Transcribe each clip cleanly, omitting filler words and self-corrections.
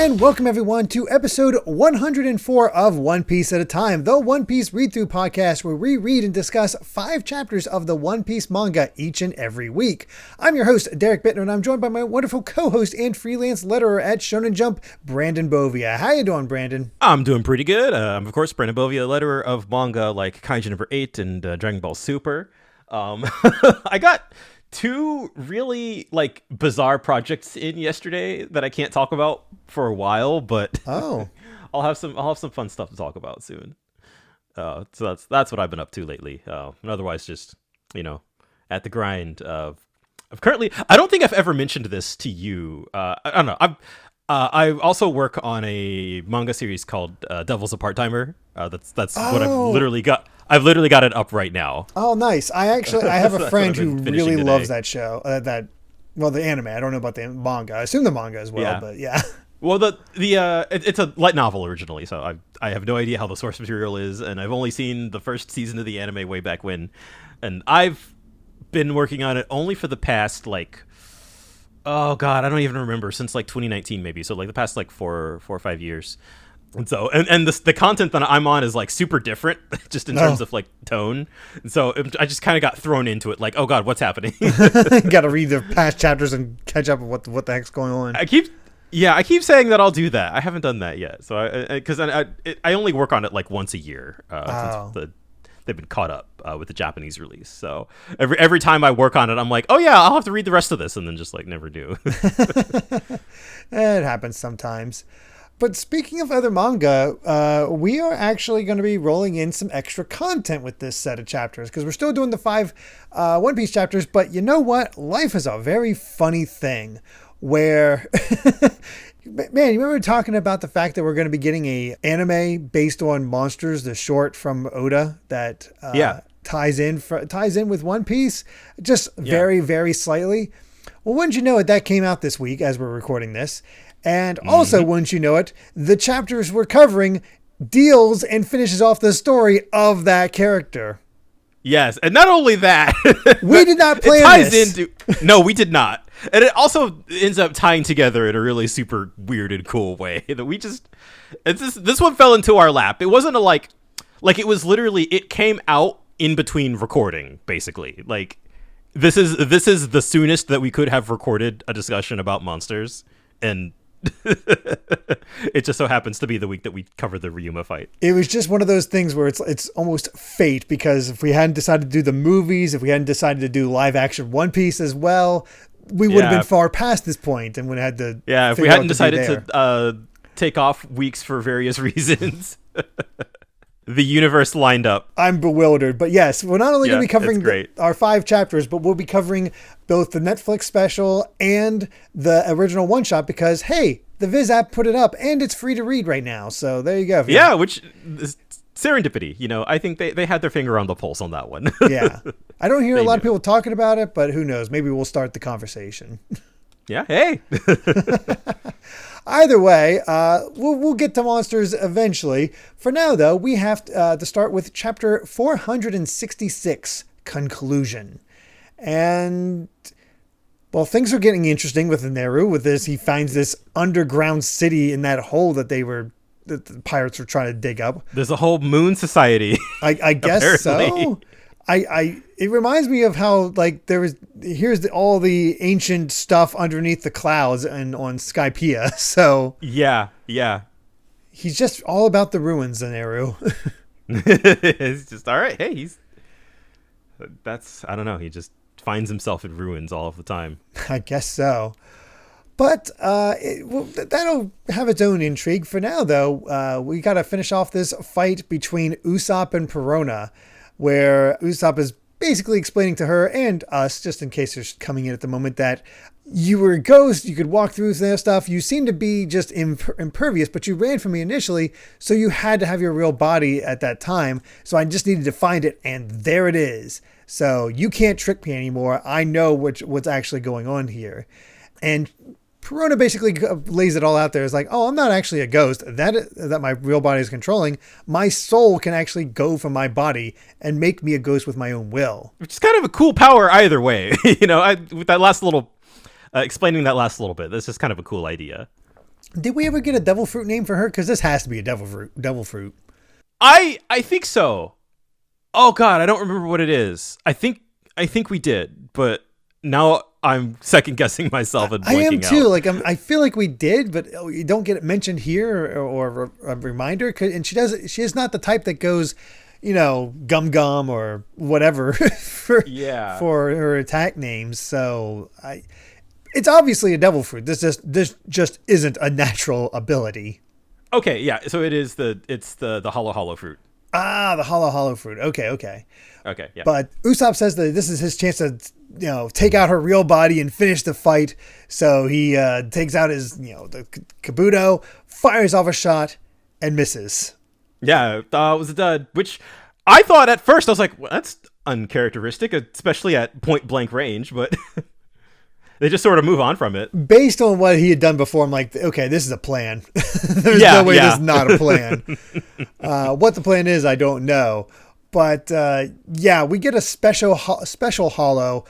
And welcome everyone to episode 104 of One Piece at a Time, the One Piece read-through podcast where we read and discuss 5 chapters of the One Piece manga each and every week. I'm your host, Derek Bittner, and I'm joined by my wonderful co-host and freelance letterer at Shonen Jump, Brandon Bovia. How you doing, Brandon? I'm doing pretty good. I'm, of course, Brandon Bovia, letterer of manga like Kaiju number 8 and Dragon Ball Super. I got 2 really bizarre projects in yesterday that I can't talk about for a while, but I'll have some fun stuff to talk about soon. So that's what I've been up to lately. And otherwise, just at the grind of currently. I don't think I've ever mentioned this to you. I don't know. I also work on a manga series called Devil's a Part-Timer. That's what I've literally got. I've literally got it up right now. Oh, nice. I have a friend who really loves that show. The anime. I don't know about the manga. I assume the manga as well, but yeah. Well, it's a light novel originally, so I have no idea how the source material is, and I've only seen the first season of the anime way back when, and I've been working on it only for the past oh god, I don't even remember, since 2019 maybe. So the past 4 or 5 years. And so, and the content that I'm on is super different, just in terms of tone. And so I just kind of got thrown into it, oh god, what's happening? Got to read the past chapters and catch up with what the heck's going on. I keep saying that I'll do that. I haven't done that yet. So because I only work on it once a year. Since they've been caught up with the Japanese release. So every time I work on it, I'm oh yeah, I'll have to read the rest of this, and then just never do. It happens sometimes. But speaking of other manga, we are actually going to be rolling in some extra content with this set of chapters, because we're still doing the 5 One Piece chapters. But you know what? Life is a very funny thing where, man, you remember talking about the fact that we're going to be getting a anime based on Monsters, the short from Oda that ties in with One Piece, just very, very slightly. Well, wouldn't you know it, that came out this week as we're recording this. And also, wouldn't you know it, the chapters we're covering deals and finishes off the story of that character. Yes, and not only that, we did not plan this. No, we did not. And it also ends up tying together in a really super weird and cool way that we just, this one fell into our lap. It wasn't it was literally, it came out in between recording, basically. This is the soonest that we could have recorded a discussion about monsters, and it just so happens to be the week that we covered the Ryuma fight. It was just one of those things where it's almost fate, because if we hadn't decided to do the movies, if we hadn't decided to do live action One Piece as well, we would have been far past this point and would have had to. Yeah, if we hadn't decided to take off weeks for various reasons. The universe lined up. I'm bewildered. But yes, we're not only going to be covering our 5 chapters, but we'll be covering both the Netflix special and the original one-shot, because, hey, the Viz app put it up and it's free to read right now. So there you go. Yeah, which is serendipity. I think they had their finger on the pulse on that one. Yeah. I don't hear a lot of people talking about it, but who knows? Maybe we'll start the conversation. Yeah, hey. Either way, we'll get to monsters eventually. For now, though, we have to start with chapter 466, Conclusion. And, well, things are getting interesting with Neru. With this, he finds this underground city in that hole that the pirates were trying to dig up. There's a whole moon society. I guess so. It reminds me of how here's all the ancient stuff underneath the clouds and on Skypiea. So yeah, he's just all about the ruins, Neru. It's just all right. Hey, I don't know. He just finds himself in ruins all of the time. I guess so. But that'll have its own intrigue. For now, though, we got to finish off this fight between Usopp and Perona, where Usopp is basically explaining to her and us, just in case they're coming in at the moment, that you were a ghost, you could walk through their stuff, you seem to be just impervious, but you ran from me initially, so you had to have your real body at that time, so I just needed to find it, and there it is. So you can't trick me anymore. I know what's actually going on here. And Perona basically lays it all out there. It's I'm not actually a ghost that my real body is controlling. My soul can actually go from my body and make me a ghost with my own will. Which is kind of a cool power either way. With that last little, explaining that last little bit, that's just kind of a cool idea. Did we ever get a devil fruit name for her? Because this has to be a devil fruit. Devil fruit. I think so. Oh God, I don't remember what it is. I think we did, but now I'm second guessing myself and blanking out. I am too. Like I feel like we did, but you don't get it mentioned here or a reminder. And she is not the type that goes, gum gum or whatever for her attack names. So it's obviously a devil fruit. This just isn't a natural ability. Okay, yeah. So it's the hollow fruit. Ah, the hollow fruit. Okay, yeah. But Usopp says that this is his chance to, take out her real body and finish the fight. So he takes out his, the Kabuto, fires off a shot, and misses. Yeah, it was a dud. Which I thought at first, I was like, well, that's uncharacteristic, especially at point blank range. But they just sort of move on from it. Based on what he had done before, I'm like, okay, this is a plan. There's no way this is not a plan. What the plan is, I don't know. But we get a special hollow,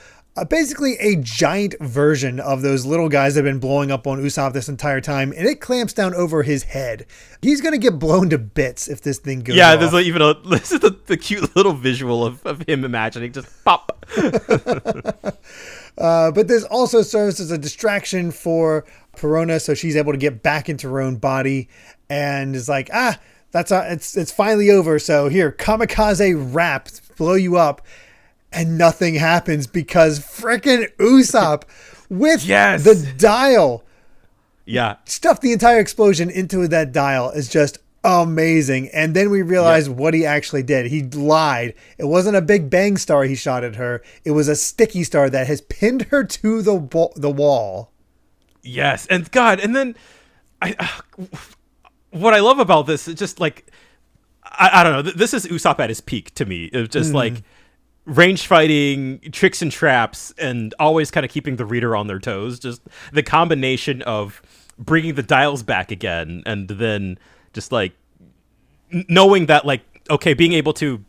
basically a giant version of those little guys that have been blowing up on Usopp this entire time, and it clamps down over his head. He's gonna get blown to bits if this thing goes. Yeah, off. This is the cute little visual of him imagining just pop. But this also serves as a distraction for Perona, so she's able to get back into her own body, and is like, it's finally over. So here, kamikaze wrap, blow you up, and nothing happens because frickin' Usopp with the dial, stuffed the entire explosion into that dial is just amazing. And then we realized what he actually did. He lied. It wasn't a big bang star he shot at her. It was a sticky star that has pinned her to the wall. Yes, and God, and then what I love about this is just like I don't know. This is Usopp at his peak to me. It's just like range fighting, tricks and traps, and always kind of keeping the reader on their toes. Just the combination of bringing the dials back again, and then just like knowing that, like, okay, being able to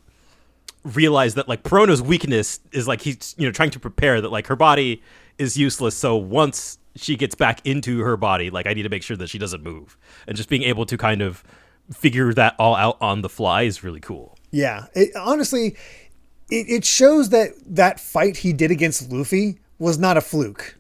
realize that like Perona's weakness is like he's trying to prepare that like her body is useless. So once she gets back into her body, like I need to make sure that she doesn't move, and just being able to kind of figure that all out on the fly is really cool. Yeah, honestly, it shows that fight he did against Luffy was not a fluke.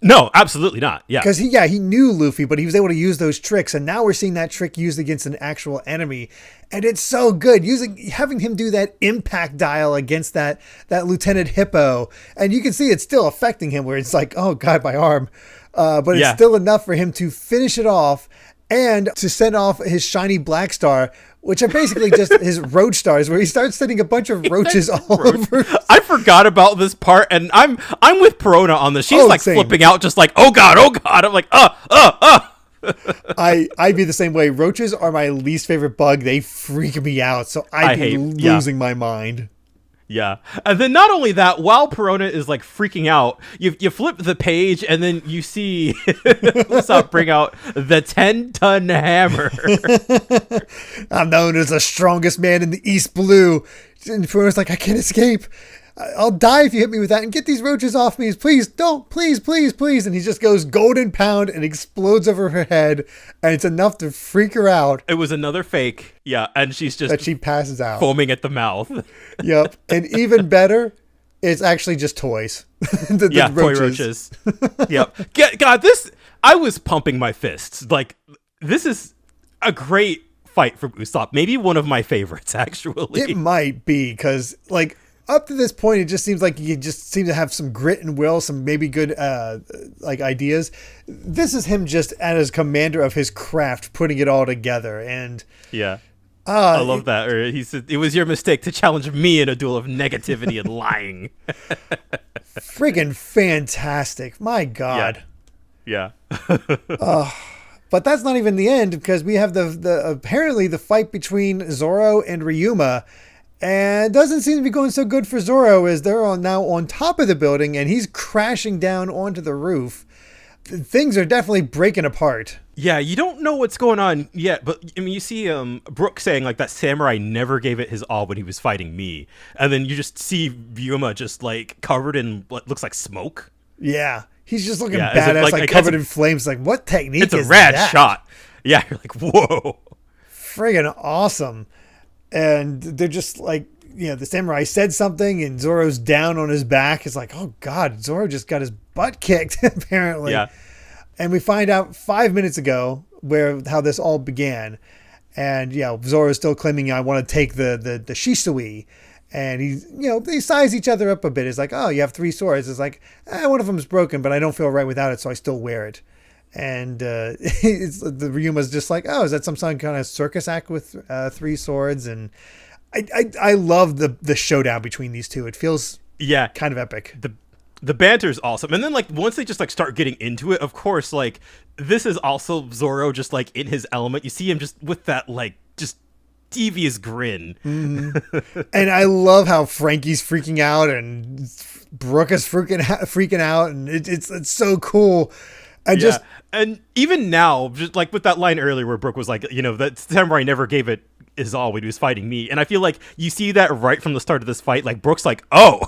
No, absolutely not. Yeah, because he knew Luffy, but he was able to use those tricks, and now we're seeing that trick used against an actual enemy, and it's so good having him do that impact dial against that Lieutenant Hippo, and you can see it's still affecting him, where it's like, oh God, my arm, but it's still enough for him to finish it off and to send off his shiny black star, which are basically just his roach stars, where he starts sending a bunch of roaches all over. I forgot about this part, and I'm with Perona on this. She's same. Flipping out, just like, oh God. I'm like, I'd be the same way. Roaches are my least favorite bug. They freak me out, so I'd be losing my mind. Yeah. And then not only that, while Perona is like freaking out, you flip the page and then you see Usopp bring out the 10-ton hammer. I'm known as the strongest man in the East Blue. And Perona's like, I can't escape. I'll die if you hit me with that, and get these roaches off me. Please don't. Please. And he just goes golden pound and explodes over her head, and it's enough to freak her out. It was another fake. Yeah, and she's just... that she passes out. Foaming at the mouth. Yep. And even better, it's actually just toys. the roaches. Toy roaches. Yep. God, I was pumping my fists. Like, this is a great fight from Usopp. Maybe one of my favorites, actually. It might be, because, like... up to this point, it just seems like you just seem to have some grit and will, some maybe good ideas. This is him just as commander of his craft, putting it all together. And I love that. Or he said, "It was your mistake to challenge me in a duel of negativity and lying." Friggin' fantastic! My God. Yeah. But that's not even the end, because we have the apparently the fight between Zoro and Ryuma. And it doesn't seem to be going so good for Zoro, as they're now on top of the building and he's crashing down onto the roof. Things are definitely breaking apart. Yeah, you don't know what's going on yet, but I mean, you see Brook saying like that samurai never gave it his all when he was fighting me. And then you just see Ryuma just like covered in what looks like smoke. Yeah, He's just looking Yeah, badass, like covered it's in flames. Like, what technique it's is a rad that? shot. Yeah, you're like, whoa. Friggin' awesome. And they're just like, the samurai said something and Zoro's down on his back. It's like, oh God, Zoro just got his butt kicked, apparently. Yeah. And we find out 5 minutes ago how this all began. And, Zoro's still claiming, I want to take the Shisui. And they size each other up a bit. It's like, oh, you have 3 swords. It's like, one of them's broken, but I don't feel right without it, so I still wear it. And the Ryuma's just like, oh, is that some kind of circus act with 3 swords? And I love the showdown between these two. It feels kind of epic. The banter's awesome. And then like once they just like start getting into it, of course, like this is also Zoro just like in his element. You see him just with that like just devious grin. Mm-hmm. And I love how Frankie's freaking out and Brooke is freaking out, and it's so cool. And even now, just like with that line earlier where Brooke was like, that samurai never gave it his all when he was fighting me. And I feel like you see that right from the start of this fight. Like Brooke's like, oh,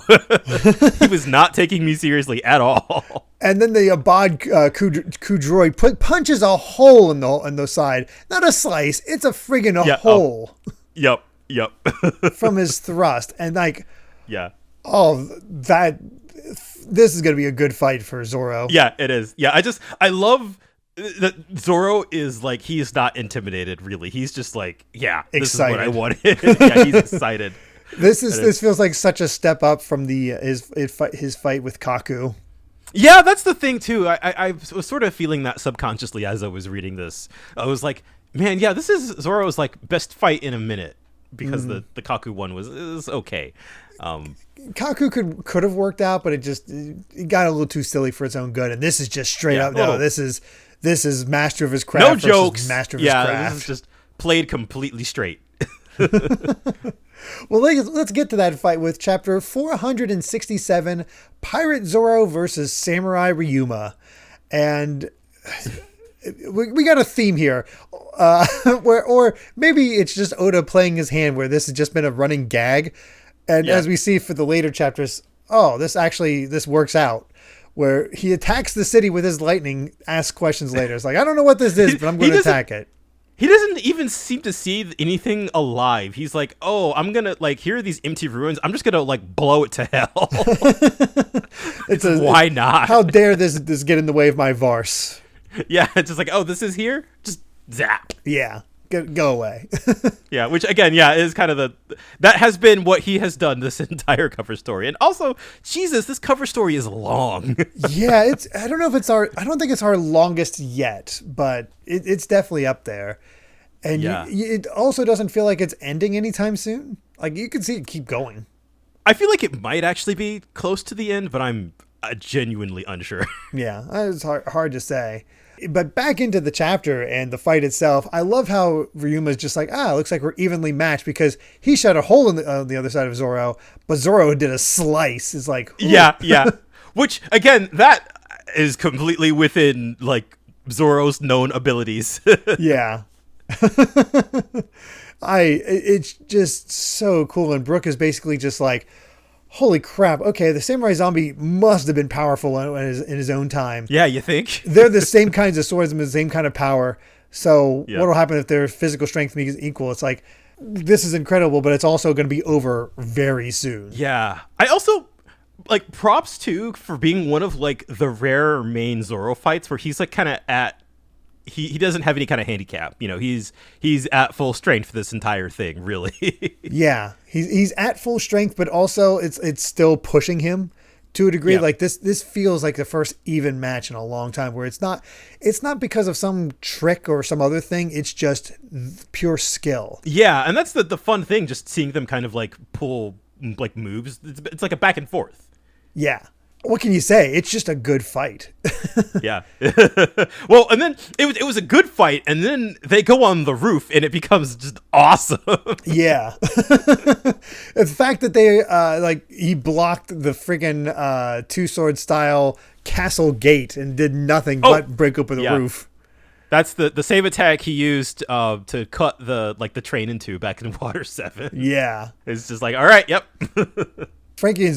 he was not taking me seriously at all. And then the Abad Kudroid punches a hole in the side. Not a slice. It's a friggin' hole. Yep. From his thrust. And like, yeah. Oh, this is going to be a good fight for Zoro. Yeah, it is. Yeah, I love that Zoro is like, he's not intimidated really. He's just like, yeah, this excited. Is what I wanted. Yeah, he's excited. This feels like such a step up from his fight with Kaku. Yeah, that's the thing too. I was sort of feeling that subconsciously as I was reading this. I was like, man, yeah, this is Zoro's like best fight in a minute, because the Kaku one was okay. Kaku could have worked out, but it got a little too silly for its own good. And this is just straight up. No, this is master of his craft. No jokes. Master of his craft. Yeah, this is just played completely straight. Well, let's get to that fight with chapter 467, Pirate Zoro versus Samurai Ryuma. And we got a theme here, or maybe it's just Oda playing his hand, where this has just been a running gag. And as we see for the later chapters, this works out, where he attacks the city with his lightning, asks questions later. It's like, I don't know what this is, but I'm going to attack it. He doesn't even seem to see anything alive. He's like, oh, I'm going to, like, here are these empty ruins. I'm just going to, like, blow it to hell. Why not? How dare this get in the way of my Varse? Yeah, it's just like, oh, this is here? Just zap. Yeah. Go away. Yeah, which again, is kind of that has been what he has done this entire cover story. And also, Jesus, this cover story is long. Yeah, I don't think it's our longest yet, but it's definitely up there. And it also doesn't feel like it's ending anytime soon. Like, you can see it keep going. I feel like it might actually be close to the end, but I'm genuinely unsure. Yeah, it's hard to say. But back into the chapter and the fight itself, I love how Ryuma's just like, it looks like we're evenly matched, because he shot a hole in the other side of Zoro, but Zoro did a slice. It's like, ooh. Yeah. Which, again, that is completely within, like, Zoro's known abilities. Yeah. It's just so cool. And Brooke is basically just like, holy crap, okay, the samurai zombie must have been powerful in his own time. Yeah, you think? They're the same kinds of swordsmen, the same kind of power. So what will happen if their physical strength is equal? It's like, this is incredible, but it's also going to be over very soon. Yeah. I also, like, props, too, for being one of, like, the rare main Zoro fights where he's, like, kind of at... He doesn't have any kind of handicap. He's at full strength for this entire thing, really. Yeah, he's at full strength, but also it's still pushing him to a degree. Yeah. Like this feels like the first even match in a long time, where it's not because of some trick or some other thing. It's just pure skill. Yeah, and that's the fun thing, just seeing them kind of like pull like moves. It's like a back and forth. Yeah. What can you say? It's just a good fight. Yeah. Well, and then it was a good fight, and then they go on the roof, and it becomes just awesome. Yeah. The fact that they he blocked the friggin' two-sword style castle gate and did nothing but break open the roof. That's the same attack he used to cut the train in two back in Water 7. Yeah. It's just like, all right, yep. Frankie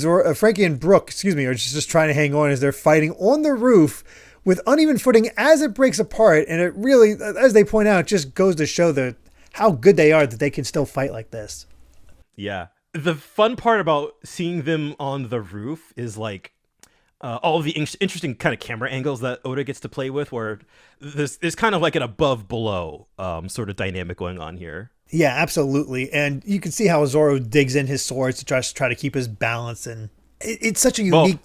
and Brooke, are just trying to hang on as they're fighting on the roof with uneven footing as it breaks apart. And it really, as they point out, just goes to show how good they are that they can still fight like this. Yeah. The fun part about seeing them on the roof is like all of the interesting kind of camera angles that Oda gets to play with, where there's kind of like an above below sort of dynamic going on here. Yeah, absolutely. And you can see how Zoro digs in his swords to try to keep his balance. And it's such a unique...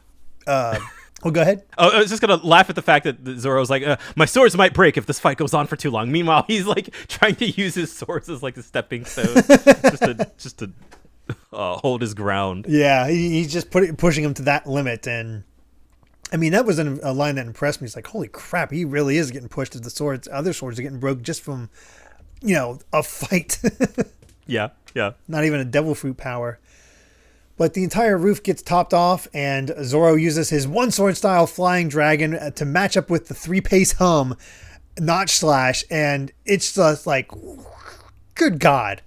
Well, go ahead. Oh, I was just going to laugh at the fact that Zoro's like, my swords might break if this fight goes on for too long. Meanwhile, he's like trying to use his swords as like a stepping stone just to hold his ground. Yeah, he's just pushing him to that limit. And I mean, that was a line that impressed me. It's like, holy crap, he really is getting pushed as the other swords are getting broke just from, a fight. Yeah. Not even a devil fruit power. But the entire roof gets topped off, and Zoro uses his one-sword style flying dragon to match up with the 3-pace hum notch slash, and it's just like, good God.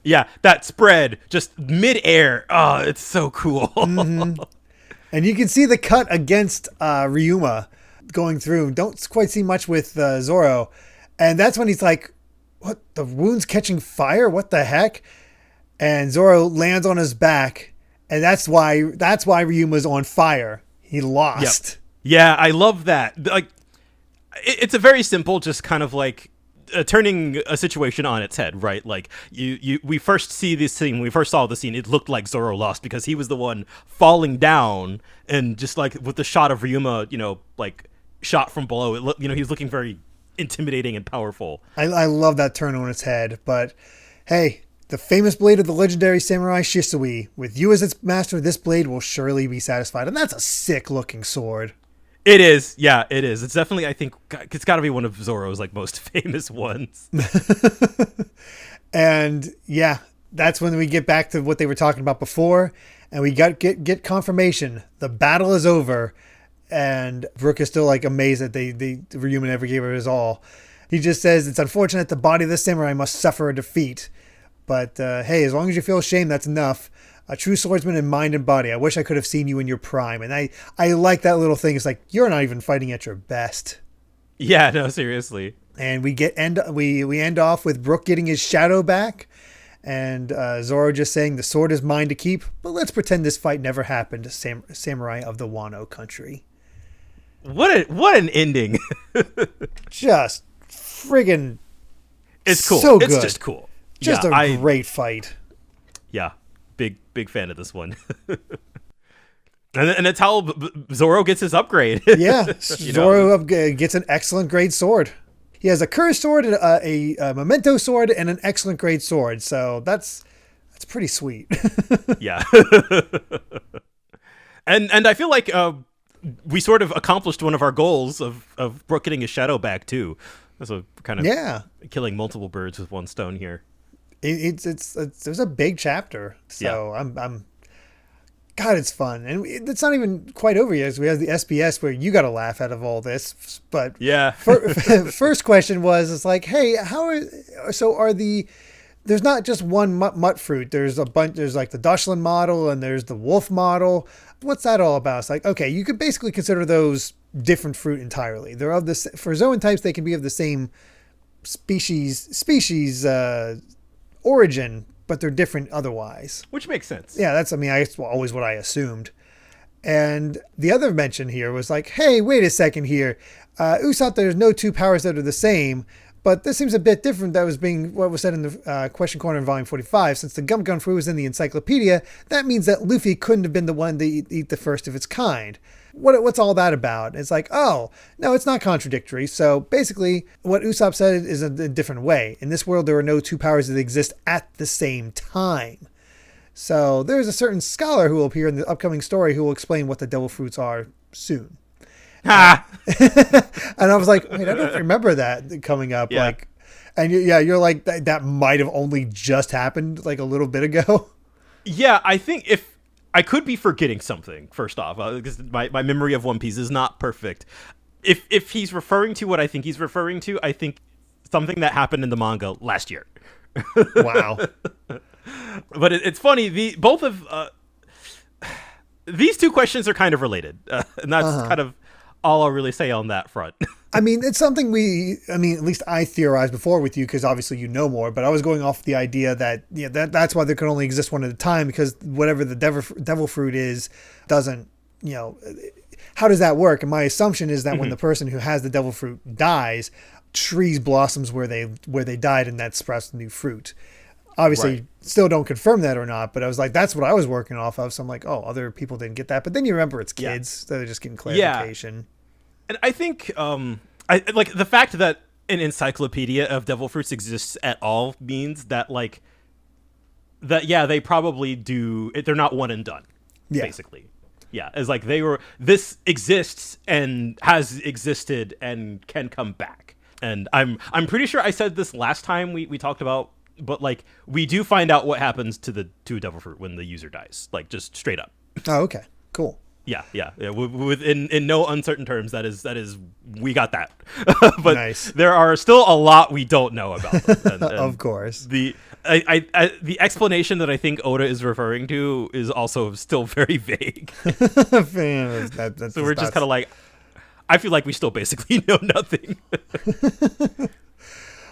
Yeah, that spread just mid-air. Oh, it's so cool. Mm-hmm. And you can see the cut against Ryuma going through. Don't quite see much with Zoro. And that's when he's like, what? The wound's catching fire? What the heck? And Zoro lands on his back. And that's why Ryuma's on fire. He lost. Yep. Yeah, I love that. Like, it's a very simple, just kind of like turning a situation on its head, right? Like we first see this scene. When we first saw the scene, it looked like Zoro lost because he was the one falling down, and just like with the shot of Ryuma, like shot from below, he was looking very intimidating and powerful. I love that turn on its head, but hey. The famous blade of the legendary samurai Shisui. With you as its master, this blade will surely be satisfied. And that's a sick-looking sword. It is. Yeah, it is. It's definitely, I think, it's got to be one of Zoro's like most famous ones. And yeah, that's when we get back to what they were talking about before. And we get confirmation. The battle is over. And Brooke is still like amazed that Ryuma never gave her his all. He just says, it's unfortunate the body of the samurai must suffer a defeat. But, hey, as long as you feel ashamed, that's enough. A true swordsman in mind and body. I wish I could have seen you in your prime. And I like that little thing. It's like, you're not even fighting at your best. Yeah, no, seriously. And we end off with Brooke getting his shadow back. And Zoro just saying the sword is mine to keep. But let's pretend this fight never happened. Samurai of the Wano country. What an ending. Just friggin' it's cool. So good. It's just cool. Just a great fight. Yeah, big fan of this one. and that's how Zoro gets his upgrade. Yeah, Zoro gets an excellent grade sword. He has a cursed sword, a memento sword, and an excellent grade sword. So that's pretty sweet. Yeah. And I feel like we sort of accomplished one of our goals of Brooke getting his shadow back too. So kind of killing multiple birds with one stone here. There's a big chapter, so yeah. God, it's fun, and it's not even quite over yet. We have the SBS where you got to laugh out of all this, but yeah. First question was, it's like, hey, there's not just one mutt fruit. There's a bunch. There's like the Dachshund model, and there's the wolf model. What's that all about? It's like, okay, you could basically consider those different fruit entirely. They're of this for zoan types. They can be of the same species origin, but they're different otherwise. Which makes sense. Yeah, that's always what I assumed. And the other mention here was like, hey, wait a second here. Usopp, there's no two powers that are the same, but this seems a bit different. That was what was said in the question corner in volume 45. Since the gum gum fruit was in the encyclopedia, that means that Luffy couldn't have been the one to eat the first of its kind. What's all that about? It's like, oh, no, it's not contradictory. So basically, what Usopp said is a different way. In this world, there are no two powers that exist at the same time. So there's a certain scholar who will appear in the upcoming story who will explain what the devil fruits are soon. Ha! And I was like, wait, I don't remember that coming up. Yeah. Like, and you're like, that might have only just happened like a little bit ago. Yeah, I think if I could be forgetting something, first off, because my memory of One Piece is not perfect. If he's referring to what I think he's referring to, I think something that happened in the manga last year. Wow. But it's funny. Both of these two questions are kind of related, and that's kind of all I'll really say on that front. I mean, it's something at least I theorized before with you, because obviously you know more, but I was going off the idea that, that's why there can only exist one at a time, because whatever the devil fruit is doesn't, how does that work? And my assumption is that when the person who has the devil fruit dies, trees blossoms where they died, and that sprouts the new fruit. Obviously, still don't confirm that or not, but I was like, that's what I was working off of. So I'm like, oh, other people didn't get that. But then you remember it's kids, so they're just getting clarification. Yeah. And I think, I like the fact that an encyclopedia of devil fruits exists at all means that, like, they probably do. They're not one and done, basically. Yeah, it's like this exists and has existed and can come back. And I'm pretty sure I said this last time we talked about, but like we do find out what happens to a devil fruit when the user dies, like just straight up. Oh, okay, cool. Yeah. In no uncertain terms, that is we got that. But nice. There are still a lot we don't know about them. And of course. The explanation that I think Oda is referring to is also still very vague. So we're just kind of like, I feel like we still basically know nothing.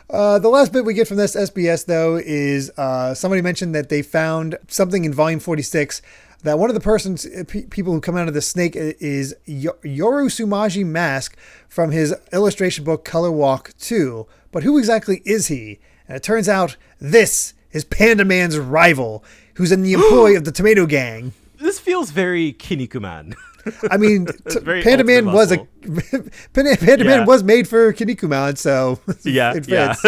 The last bit we get from this SBS, though, is somebody mentioned that they found something in Volume 46, that one of the people who come out of the snake is Yoru Sumaji Mask from his illustration book Color Walk 2. But who exactly is he? And it turns out this is Panda Man's rival, who's in the employ of the Tomato Gang. This feels very Kinnikuman. I mean, Panda Man was Man was made for Kinnikuman, so it fits.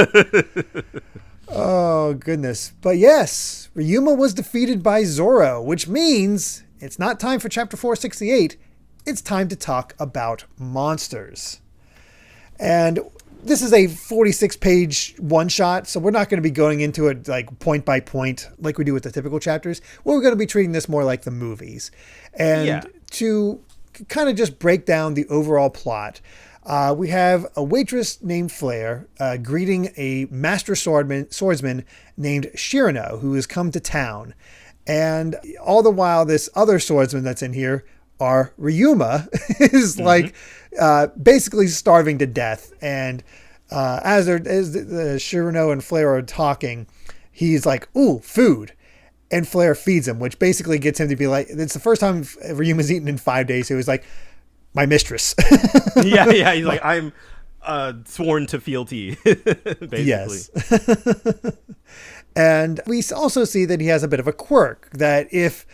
Oh, goodness. But yes, Ryuma was defeated by Zoro, which means it's not time for Chapter 468. It's time to talk about monsters. And this is a 46-page one-shot, so we're not going to be going into it like point by point like we do with the typical chapters. We're going to be treating this more like the movies. And to kind of just break down the overall plot, we have a waitress named Flare greeting a master swordsman named Shirano, who has come to town. And all the while, this other swordsman that's in here, Ryuma, is basically starving to death. And as the Shirano and Flare are talking, he's like, ooh, food. And Flare feeds him, which basically gets him to be like, it's the first time Ryuma's eaten in 5 days. So he's like, my mistress. yeah. He's like, I'm sworn to fealty, basically. Yes. And we also see that he has a bit of a quirk, that if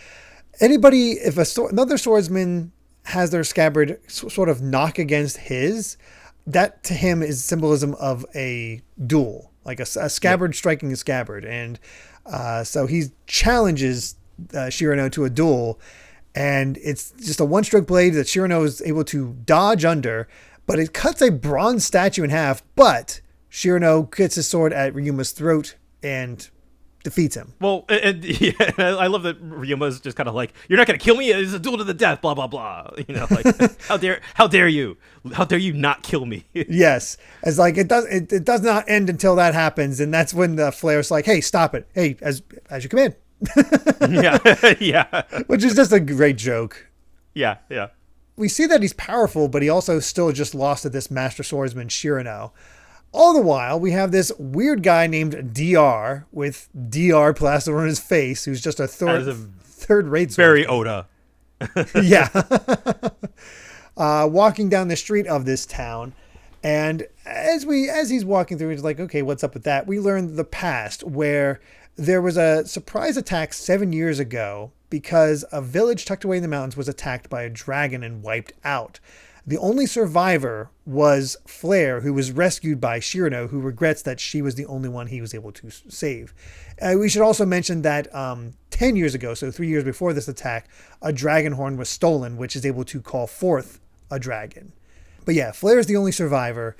another swordsman has their scabbard sort of knock against his, that to him is symbolism of a duel, like a scabbard striking a scabbard. And so he challenges Shirano to a duel. And it's just a one-stroke blade that Shirano is able to dodge under, but it cuts a bronze statue in half. But Shirano gets his sword at Ryuma's throat and defeats him. Well, I love that Ryuma's just kind of like, "You're not going to kill me. It's a duel to the death." Blah blah blah. Like how dare you not kill me? Yes, it's like it does not end until that happens, and that's when the Flare's like, "Hey, stop it! Hey, as you command." yeah. Which is just a great joke. Yeah. We see that he's powerful, but he also still just lost to this master swordsman Shirano. All the while, we have this weird guy named DR with DR plastered on his face, who's just a third-rate very Oda. Yeah. Walking down the street of this town. And as he's walking through, he's like, okay, what's up with that? We learn the past, where there was a surprise attack 7 years ago because a village tucked away in the mountains was attacked by a dragon and wiped out. The only survivor was Flare, who was rescued by Shirano, who regrets that she was the only one he was able to save. We should also mention that 10 years ago, so 3 years before this attack, a dragon horn was stolen, which is able to call forth a dragon. But yeah, Flare is the only survivor.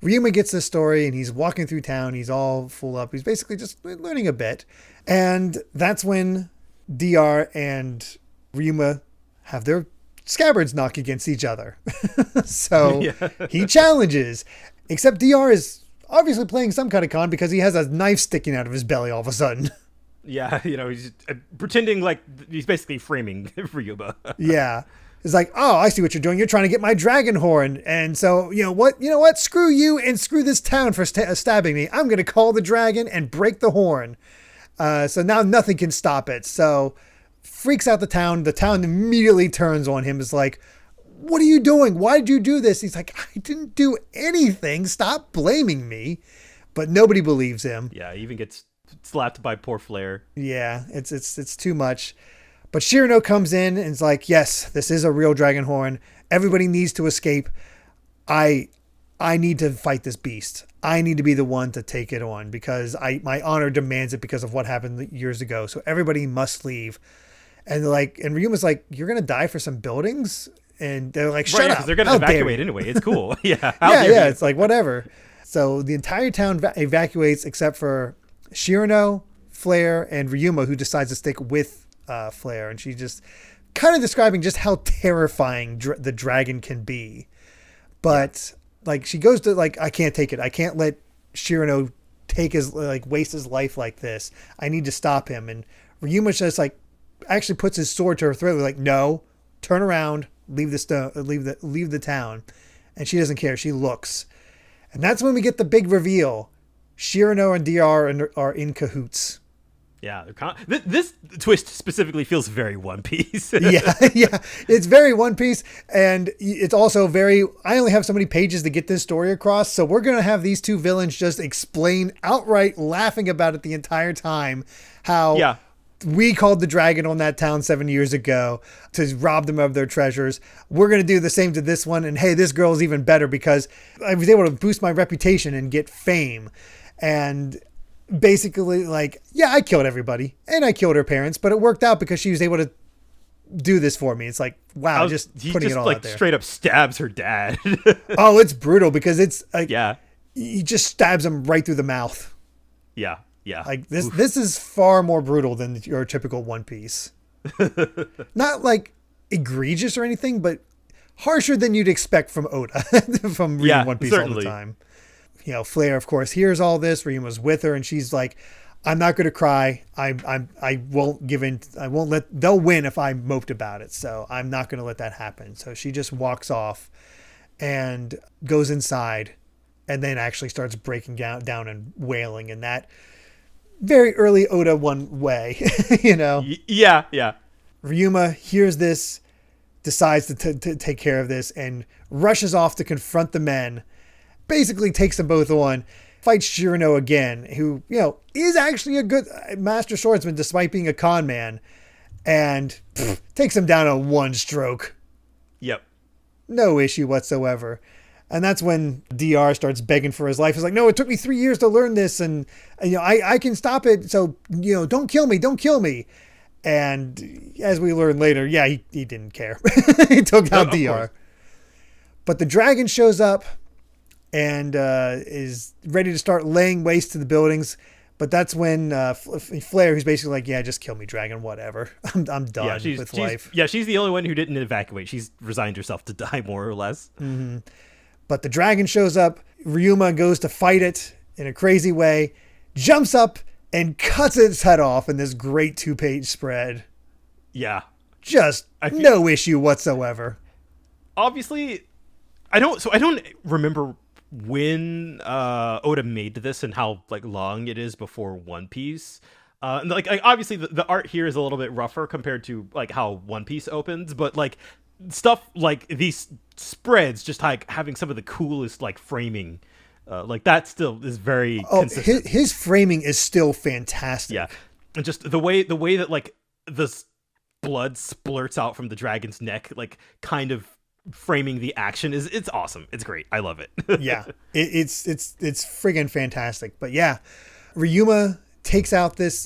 Ryuma gets this story and he's walking through town. He's all full up. He's basically just learning a bit. And that's when DR and Ryuma have their scabbards knock against each other. So he challenges, except DR is obviously playing some kind of con because he has a knife sticking out of his belly all of a sudden. Yeah, he's pretending like he's basically framing Ryuma. Yeah. It's like, oh, I see what you're doing. You're trying to get my dragon horn. And so, you know what? Screw you and screw this town for stabbing me. I'm going to call the dragon and break the horn. So now nothing can stop it. So freaks out the town. The town immediately turns on him. Is like, what are you doing? Why did you do this? He's like, I didn't do anything. Stop blaming me. But nobody believes him. Yeah, he even gets slapped by poor Flare. Yeah, it's too much. But Shirano comes in and is like, yes, this is a real dragon horn. Everybody needs to escape. I need to fight this beast. I need to be the one to take it on because my honor demands it because of what happened years ago. So everybody must leave. And Ryuma's like, you're going to die for some buildings? And they're like, shut up. They're going to evacuate anyway. It's cool. Yeah. Yeah. It's like, whatever. So the entire town evacuates except for Shirano, Flare, and Ryuma, who decides to stick with Flare. And she's just kind of describing just how terrifying the dragon can be. But she goes to I can't take it. I can't let Shirano waste his life like this. I need to stop him. And Ryuma just actually puts his sword to her throat. Like, no, turn around, leave the town. And she doesn't care. She looks. And that's when we get the big reveal. Shirano and DR are in cahoots. Yeah, this twist specifically feels very One Piece. yeah, it's very One Piece, and it's also very. I only have so many pages to get this story across, so we're gonna have these two villains just explain outright, laughing about it the entire time, how we called the dragon on that town 7 years ago to rob them of their treasures. We're gonna do the same to this one, and hey, this girl's even better because I was able to boost my reputation and get fame, and. Basically, I killed everybody and I killed her parents, but it worked out because she was able to do this for me. It's like, wow, he putting it all out there. Straight up stabs her dad. Oh, it's brutal because it's he just stabs him right through the mouth. Yeah. This is far more brutal than your typical One Piece. Not egregious or anything, but harsher than you'd expect from Oda from reading One Piece certainly. All the time. Flare, of course, hears all this. Ryuma's with her, and she's like, "I'm not going to cry. I won't give in. I won't let. They'll win if I moped about it. So I'm not going to let that happen." So she just walks off and goes inside, and then actually starts breaking down and wailing in that very early Oda one way. Yeah. Ryuma hears this, decides to take care of this, and rushes off to confront the men. Basically takes them both on, fights Shirano again, who, is actually a good master swordsman despite being a con man, and takes him down on one stroke. Yep. No issue whatsoever. And that's when DR starts begging for his life. He's like, no, it took me 3 years to learn this, and I can stop it, so, don't kill me. And as we learn later, he didn't care. He took out DR. But the dragon shows up, and is ready to start laying waste to the buildings. But that's when Flare, who's basically like, yeah, just kill me, dragon, whatever. I'm done with life. Yeah, she's the only one who didn't evacuate. She's resigned herself to die, more or less. Mm-hmm. But the dragon shows up. Ryuma goes to fight it in a crazy way, jumps up, and cuts its head off in this great 2-page spread. Yeah. Just no issue whatsoever. Obviously, I don't remember when Oda made this and how long it is before One Piece. Obviously the art here is a little bit rougher compared to how One Piece opens, but stuff like these spreads, just having some of the coolest framing, that still is very consistent. His framing is still fantastic. Yeah, and just the way that the blood splurts out from the dragon's neck, kind of framing the action it's awesome. It's great. I love it. Yeah, it's friggin' fantastic. But yeah, Ryuma takes out this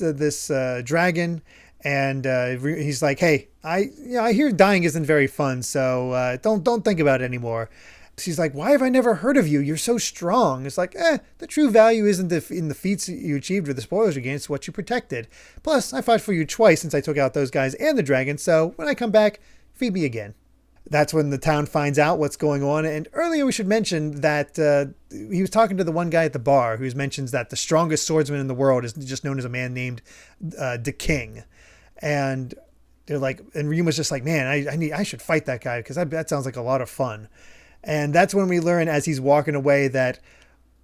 dragon, and he's like, hey, I hear dying isn't very fun, so don't think about it anymore. She's like, why have I never heard of you? You're so strong. It's like, the true value isn't in the feats you achieved or the spoilers you gained, it's what you protected. Plus, I fought for you twice since I took out those guys and the dragon, so when I come back, feed me again. that's when the town finds out what's going on. And earlier we should mention that he was talking to the one guy at the bar who mentions that the strongest swordsman in the world is just known as a man named the King. And they're like, and Ryuma's just like, man, I should fight that guy because that sounds like a lot of fun. And that's when we learn as he's walking away that,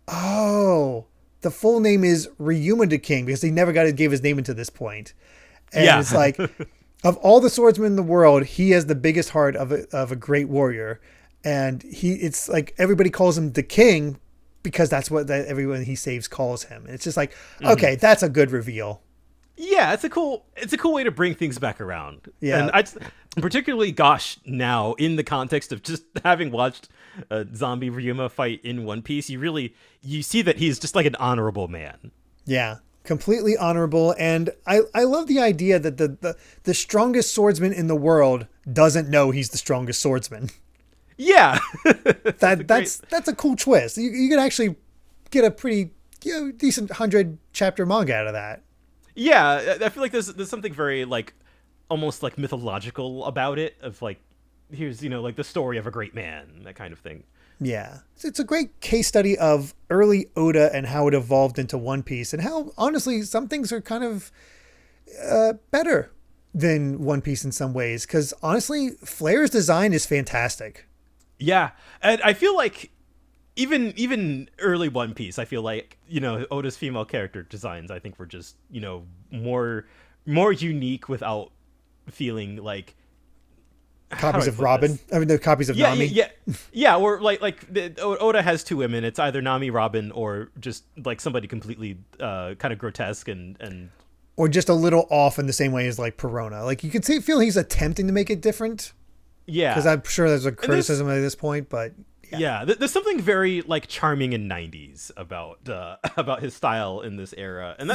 oh, the full name is Ryuma the King because he never gave his name until this point. And it's like, of all the swordsmen in the world, he has the biggest heart of a great warrior. And it's like everybody calls him the King because that's what everyone he saves calls him. And it's just like, okay, that's a good reveal. Yeah, it's a cool way to bring things back around. Yeah. And particularly, gosh, now in the context of just having watched a zombie Ryuma fight in One Piece, you see that he's just like an honorable man. Yeah, completely honorable. And I love the idea that the strongest swordsman in the world doesn't know he's the strongest swordsman. Yeah. that's a cool twist. You could actually get a pretty decent 100-chapter manga out of that. Yeah, I feel like there's something very like almost like mythological about it, of like, here's like the story of a great man, that kind of thing. Yeah, it's a great case study of early Oda and how it evolved into One Piece, and how honestly some things are kind of better than One Piece in some ways, because honestly Flair's design is fantastic. Yeah, and I feel like even early One Piece, I feel like, Oda's female character designs, I think, were just, more unique without feeling like copies of Robin. This? I mean, the copies of Nami. Yeah. Or Oda has two women. It's either Nami, Robin, or just like somebody completely kind of grotesque and or just a little off in the same way as like Perona. Like you can feel he's attempting to make it different. Yeah, because I'm sure there's a criticism at this point, but. Yeah, there's something very like charming and 90s about his style in this era, and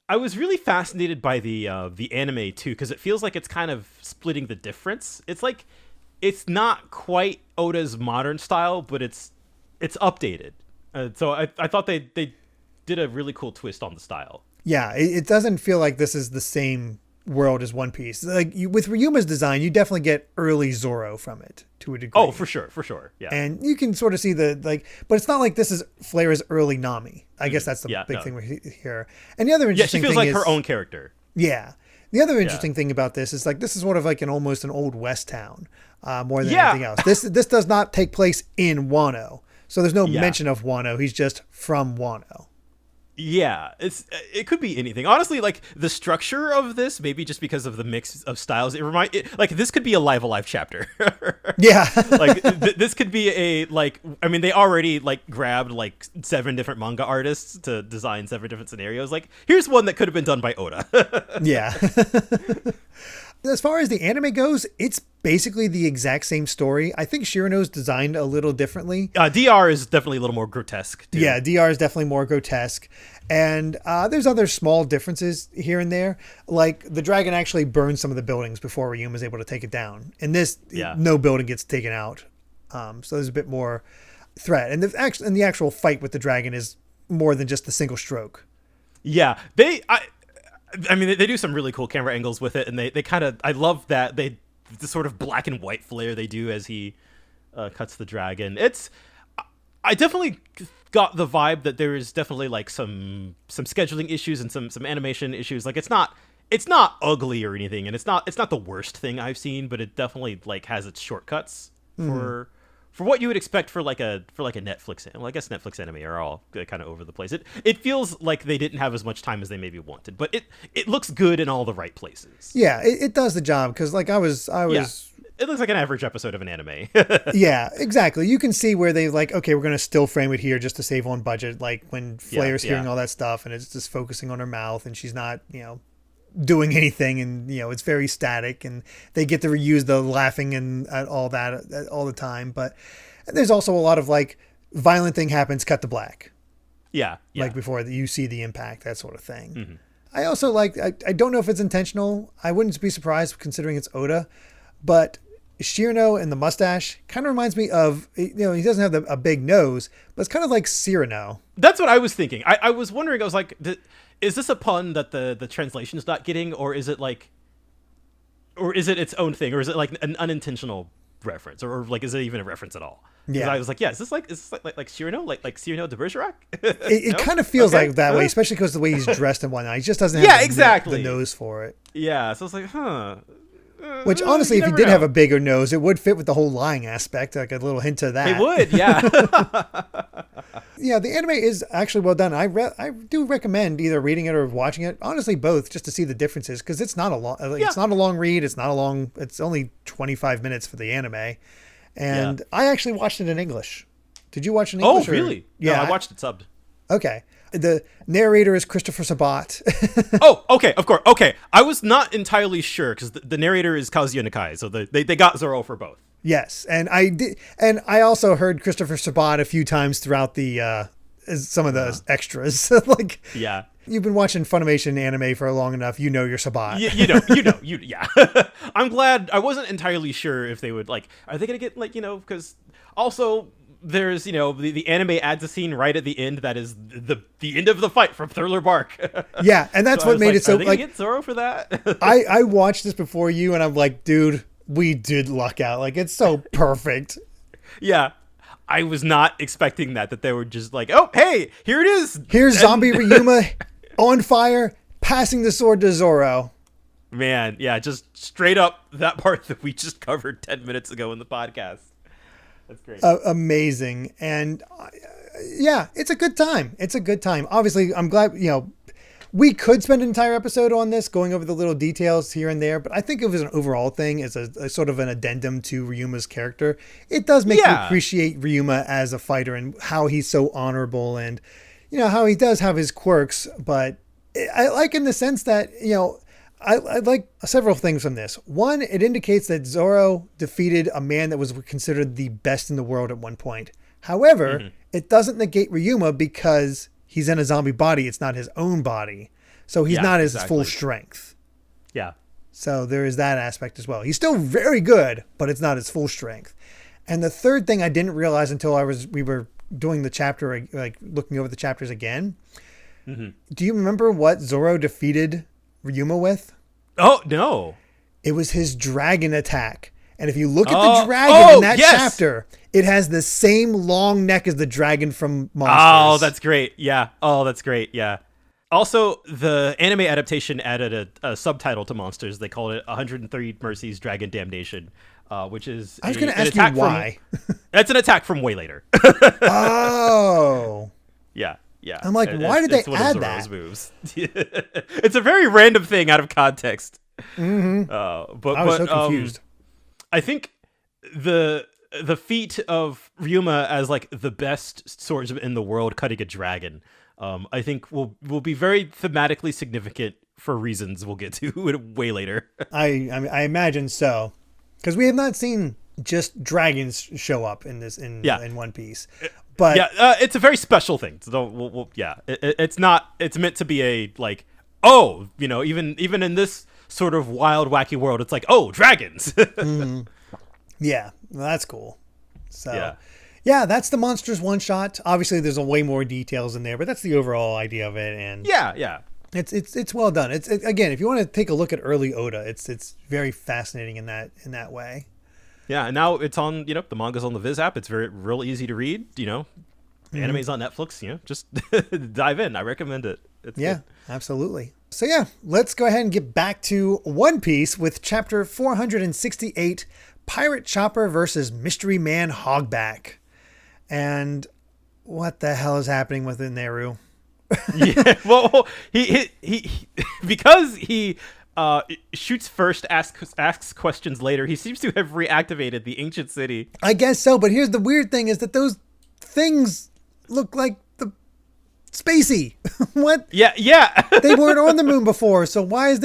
I was really fascinated by the anime too, because it feels like it's kind of splitting the difference. It's like it's not quite Oda's modern style, but it's updated. So I thought they did a really cool twist on the style. Yeah, it doesn't feel like this is the same world as One Piece. Like with Ryuma's design, you definitely get early Zoro from it to a degree. Oh, for sure. Yeah. And you can sort of see but it's not like this is Flair's early Nami. I guess that's the big thing we hear. And the other interesting thing is... Yeah, she feels like her own character. Yeah. The other interesting thing about this is like this is sort of like almost an old West town more than anything else. This does not take place in Wano. So there's no mention of Wano. He's just from Wano. Yeah, it could be anything. Honestly, like the structure of this, maybe just because of the mix of styles, like this could be a Alive chapter. Yeah, like this could be they already like grabbed like 7 different manga artists to design 7 different scenarios. Like here's one that could have been done by Oda. Yeah. As far as the anime goes, it's basically the exact same story. I think Shirano's designed a little differently. DR is definitely a little more grotesque, too. Yeah, DR is definitely more grotesque. And there's other small differences here and there. Like, the dragon actually burns some of the buildings before Ryuma is able to take it down. In this, no building gets taken out. So there's a bit more threat. And the actual fight with the dragon is more than just a single stroke. Yeah, I mean, they do some really cool camera angles with it, and they kind of, I love that the sort of black and white flare they do as he cuts the dragon. I definitely got the vibe that there is definitely like some scheduling issues and some animation issues. Like it's not ugly or anything, and it's not the worst thing I've seen, but it definitely like has its shortcuts for what you would expect for like a Netflix. Well, I guess Netflix anime are all kind of over the place. It feels like they didn't have as much time as they maybe wanted, but it looks good in all the right places. Yeah, it does the job, because like I was. Yeah. It looks like an average episode of an anime. Yeah, exactly. You can see where they like, okay, we're going to still frame it here just to save on budget. Like when Flair's hearing all that stuff and it's just focusing on her mouth and she's not, doing anything, and it's very static, and they get to reuse the laughing and all that all the time. But there's also a lot of like violent thing happens, cut to black. Yeah. Like before you see the impact, that sort of thing. Mm-hmm. I also like, I don't know if it's intentional. I wouldn't be surprised considering it's Oda, but Shirano and the mustache kind of reminds me of, he doesn't have a big nose, but it's kind of like Cyrano. That's what I was thinking. I was wondering, I was like, is this a pun that the translation's not getting, or is it its own thing, or is it like an unintentional reference, or like is it even a reference at all? Yeah, I was like, yeah, is this like Cyrano, like Cyrano de Bergerac? It No? kind of feels Okay. like that way, especially because the way he's dressed and whatnot. He just doesn't have exactly the nose for it. Yeah, so I was like, huh. Which honestly, You if he never did know. have a bigger nose, it would fit with the whole lying aspect. Like a little hint of that. It would, yeah. Yeah, the anime is actually well done. I do recommend either reading it or watching it. Honestly, both, just to see the differences, because it's not a long. It's not a long read. It's not a long. It's only 25 minutes for the anime, and I actually watched it in English. Did you watch it in English? Oh, really? Yeah, No, I watched it subbed. Okay. The narrator is Christopher Sabat. Oh, okay, of course. Okay, I was not entirely sure because the narrator is Kazuya Nakai, so they got Zoro for both. Yes, and I did, and I also heard Christopher Sabat a few times throughout the some of the extras. Like, Yeah. you've been watching Funimation anime for long enough, you know your Sabat. Yeah. I'm glad. I wasn't entirely sure if they would like. Are they gonna get like because also there's the anime adds a scene right at the end that is the end of the fight from Thriller Bark. Yeah, and that's So I what was made like, it so are they gonna like get Zoro for that? I watched this before you, and I'm like, dude, we did luck out. Like, it's so perfect. Yeah. I was not expecting that they were just like, oh, hey, here it is. Here's And- zombie Ryuma on fire, passing the sword to Zoro. Man, yeah, just straight up that part that we just covered 10 minutes ago in the podcast. That's great. Amazing. And yeah, it's a good time. It's a good time. Obviously, I'm glad, we could spend an entire episode on this, going over the little details here and there, but I think it was an overall thing, as a sort of an addendum to Ryuma's character. It does make you appreciate Ryuma as a fighter and how he's so honorable, and how he does have his quirks, but I like in the sense that, I like several things from this. One, it indicates that Zoro defeated a man that was considered the best in the world at one point. However, it doesn't negate Ryuma because he's in a zombie body. It's not his own body. So he's not his full strength. Yeah. So there is that aspect as well. He's still very good, but it's not his full strength. And the third thing I didn't realize until we were doing the chapter, like looking over the chapters again. Do you remember what Zoro defeated Ryuma with? Oh, no. It was his dragon attack. And if you look at the dragon in that chapter, it has the same long neck as the dragon from Monsters. Oh, that's great. Yeah. Oh, that's great. Yeah. Also, the anime adaptation added a subtitle to Monsters. They called it 103 Mercies Dragon Damnation, which is I was going to ask you why. That's an attack from way later. Oh. Yeah. Yeah. I'm like, why did they one add of Zoro's that? moves. It's a very random thing out of context. Mm-hmm. But I was so confused. I think the feat of Ryuma as like the best swordsman in the world cutting a dragon, I think will be very thematically significant for reasons we'll get to way later. I imagine so, because we have not seen just dragons show up in One Piece. But yeah, it's a very special thing. So it's not. It's meant to be a like, oh, even in this sort of wild, wacky world, it's like, oh, dragons. Yeah, well, that's cool. So yeah, that's the Monsters one shot. Obviously, there's a way more details in there, but that's the overall idea of it. And yeah, it's well done. It's again, if you want to take a look at early Oda, it's very fascinating in that way. Yeah, and now it's on, the manga's on the Viz app. It's real easy to read, The anime's on Netflix, just dive in. I recommend it. It's good. Absolutely. So yeah, let's go ahead and get back to One Piece with chapter 468, Pirate Chopper versus Mystery Man Hogback. And what the hell is happening with Neru? Yeah, well, he because he shoots first, asks questions later. He seems to have reactivated the ancient city. I guess so, but here's the weird thing: is that those things look like the spacey. What? Yeah. They weren't on the moon before, so why do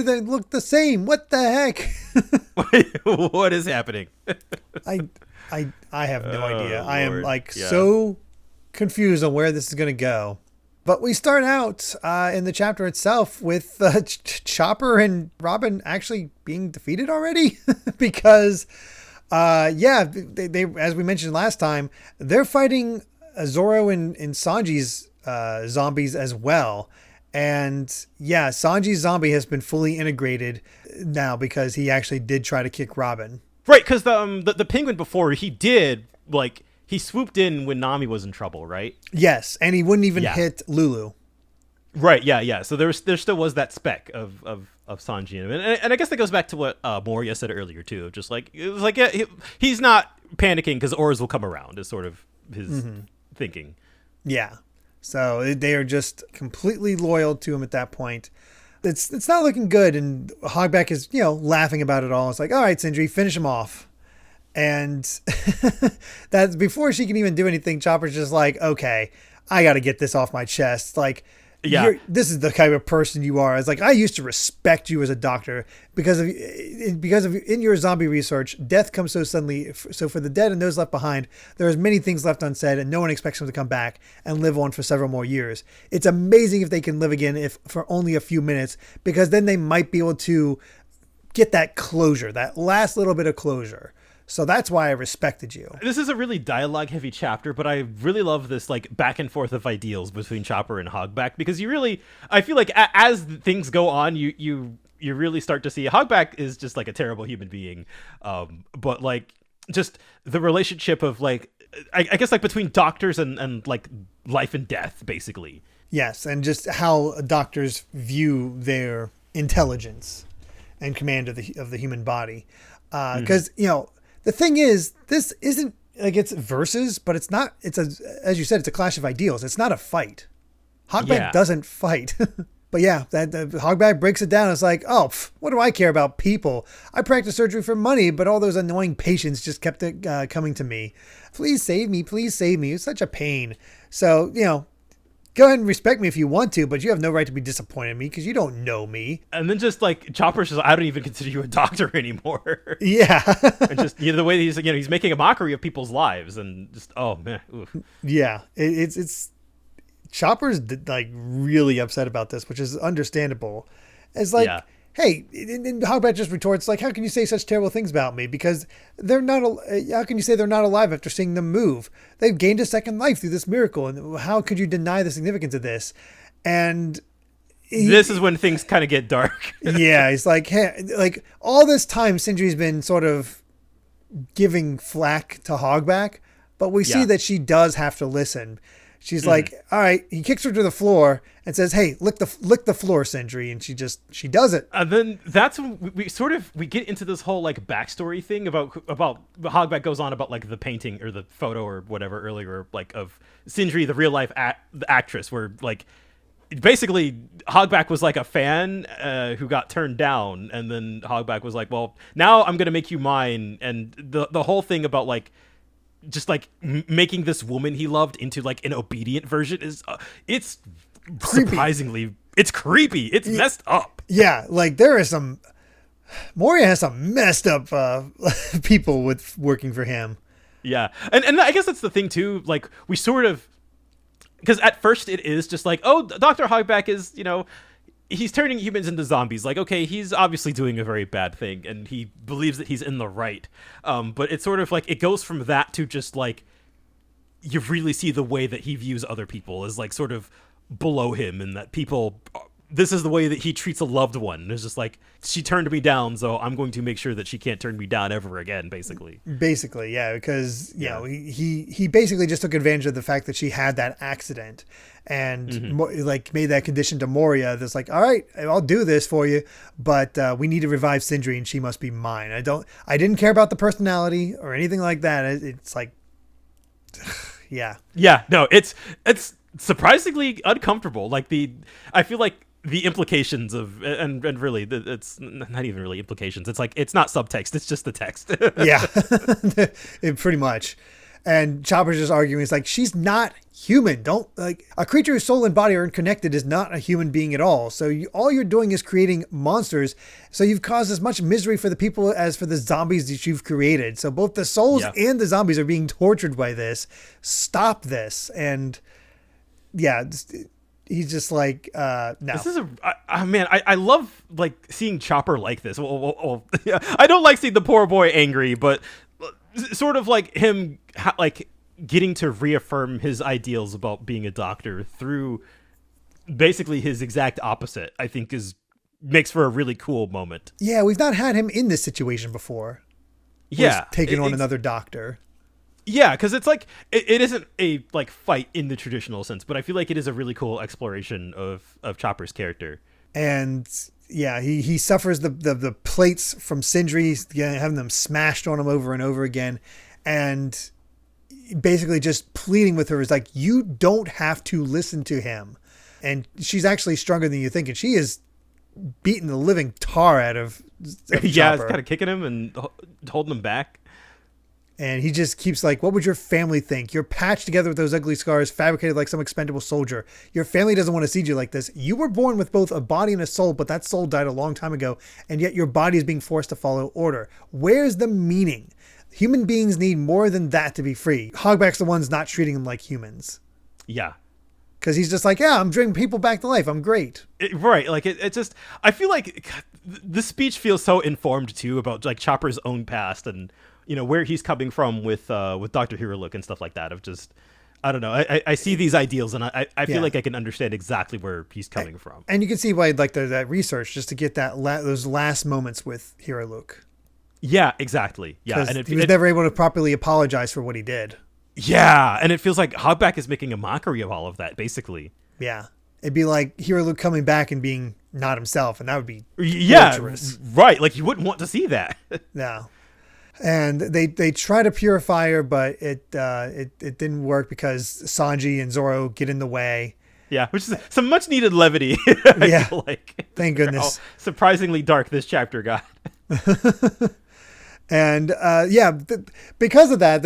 they look the same? What the heck? What is happening? I have no idea. I am Lord. so confused on where this is going to go. But we start out in the chapter itself with Chopper and Robin actually being defeated already because, they as we mentioned last time, they're fighting Zoro and Sanji's zombies as well. And Sanji's zombie has been fully integrated now because he actually did try to kick Robin. Right, because the penguin before, he did, like, he swooped in when Nami was in trouble, right? Yes, and he wouldn't even Yeah. hit Lulu. Right, yeah. So there still was that speck of Sanji, and I guess that goes back to what Moria said earlier too. Just like it was like, yeah, he's not panicking because Oars will come around. Is sort of his thinking. Yeah, so they are just completely loyal to him at that point. It's not looking good, and Hogback is laughing about it all. It's like, all right, Sindri, finish him off. And that's before she can even do anything. Chopper's just like, okay, I got to get this off my chest. Like, Yeah. this is the kind of person you are. It's like, I used to respect you as a doctor because of in your zombie research, death comes so suddenly. So for the dead and those left behind, there is many things left unsaid, and no one expects them to come back and live on for several more years. It's amazing if they can live again, if for only a few minutes, because then they might be able to get that closure, that last little bit of closure. So that's why I respected you. This is a really dialogue-heavy chapter, but I really love this like back and forth of ideals between Chopper and Hogback, because I feel like as things go on, you really start to see Hogback is just like a terrible human being, but like just the relationship of like I guess like between doctors and like life and death, basically. Yes, and just how doctors view their intelligence and command of the human body, because the thing is, this isn't like it's versus, but it's not. As you said, it's a clash of ideals. It's not a fight. Hogback doesn't fight. But yeah, that Hogback breaks it down. It's like, oh, what do I care about people? I practice surgery for money, but all those annoying patients just kept coming to me. Please save me. Please save me. It's such a pain. So, go ahead and respect me if you want to, but you have no right to be disappointed in me because you don't know me. And then just like Chopper's just, I don't even consider you a doctor anymore. Yeah. And just the way he's making a mockery of people's lives, and just man. Oof. Yeah, it's Chopper's like really upset about this, which is understandable. It's like, hey, and Hogback just retorts like, how can you say such terrible things about me? Because they're not. How can you say they're not alive after seeing them move? They've gained a second life through this miracle, and how could you deny the significance of this? And this is when things kind of get dark. Yeah, he's like, hey, like all this time, Sindri's been sort of giving flack to Hogback, but we see that she does have to listen. She's like, all right. He kicks her to the floor and says, hey, lick the floor, Sindri. And she does it. And then that's when we get into this whole like backstory thing about Hogback goes on about like the painting or the photo or whatever earlier, like of Sindri, the real life the actress, where like basically Hogback was like a fan who got turned down. And then Hogback was like, well, now I'm going to make you mine. And the whole thing about like, just like making this woman he loved into like an obedient version is it's creepy. Surprisingly, it's creepy. It's messed up. Yeah, like there is Moria has some messed up people with working for him. Yeah, and I guess that's the thing too. Like we sort of, because at first it is just like, oh, Dr. Hogback is he's turning humans into zombies. Like, okay, he's obviously doing a very bad thing, and he believes that he's in the right. But it's sort of like it goes from that to just like you really see the way that he views other people as like sort of below him, and that people. This is the way that he treats a loved one. It's just like, she turned me down, so I'm going to make sure that she can't turn me down ever again, basically. Basically, yeah, because he basically just took advantage of the fact that she had that accident and like made that condition to Moria that's like, all right, I'll do this for you, but we need to revive Sindri and she must be mine. I didn't care about the personality or anything like that. It's like, yeah. Yeah, no, it's surprisingly uncomfortable. Like I feel like the implications of and really it's not even really implications. It's like it's not subtext. It's just the text. Yeah, pretty much. And Chopper's just arguing. It's like, she's not human. Don't like a creature whose soul and body are connected is not a human being at all. So all you're doing is creating monsters. So you've caused as much misery for the people as for the zombies that you've created. So both the souls and the zombies are being tortured by this. Stop this. And yeah. He's just like, no. This is man, I love like seeing Chopper like this. Yeah, I don't like seeing the poor boy angry, but sort of like him like getting to reaffirm his ideals about being a doctor through basically his exact opposite, I think makes for a really cool moment. Yeah, we've not had him in this situation before. Yeah, taking on another doctor. Yeah, because it's like it isn't a like fight in the traditional sense, but I feel like it is a really cool exploration of Chopper's character. And yeah, he suffers the plates from Sindri, having them smashed on him over and over again, and basically just pleading with her is like, you don't have to listen to him. And she's actually stronger than you think, and she is beating the living tar out of Yeah, Chopper. it's kind of kicking him and holding him back. And he just keeps like, what would your family think? You're patched together with those ugly scars, fabricated like some expendable soldier. Your family doesn't want to see you like this. You were born with both a body and a soul, but that soul died a long time ago, and yet your body is being forced to follow order. Where's the meaning? Human beings need more than that to be free. Hogback's the one's not treating them like humans. Yeah. Because he's just like, yeah, I'm bringing people back to life. I'm great. Right. Like it just, I feel like the speech feels so informed too about like Chopper's own past and, where he's coming from with Dr. Hirolik and stuff like that. Of just, I don't know. I see these ideals and I feel like I can understand exactly where he's coming from. And you can see why like that research just to get those last moments with Hirolik. Yeah, exactly. Yeah, and he was never able to properly apologize for what he did. Yeah, and it feels like Hogback is making a mockery of all of that, basically. Yeah, it'd be like Hirolik coming back and being not himself, and that would be torturous. Right. Like you wouldn't want to see that. No. And they try to purify her, but it didn't work because Sanji and Zoro get in the way. Yeah, which is some much needed levity. I feel like. Thank goodness. Surprisingly dark this chapter got. And because of that,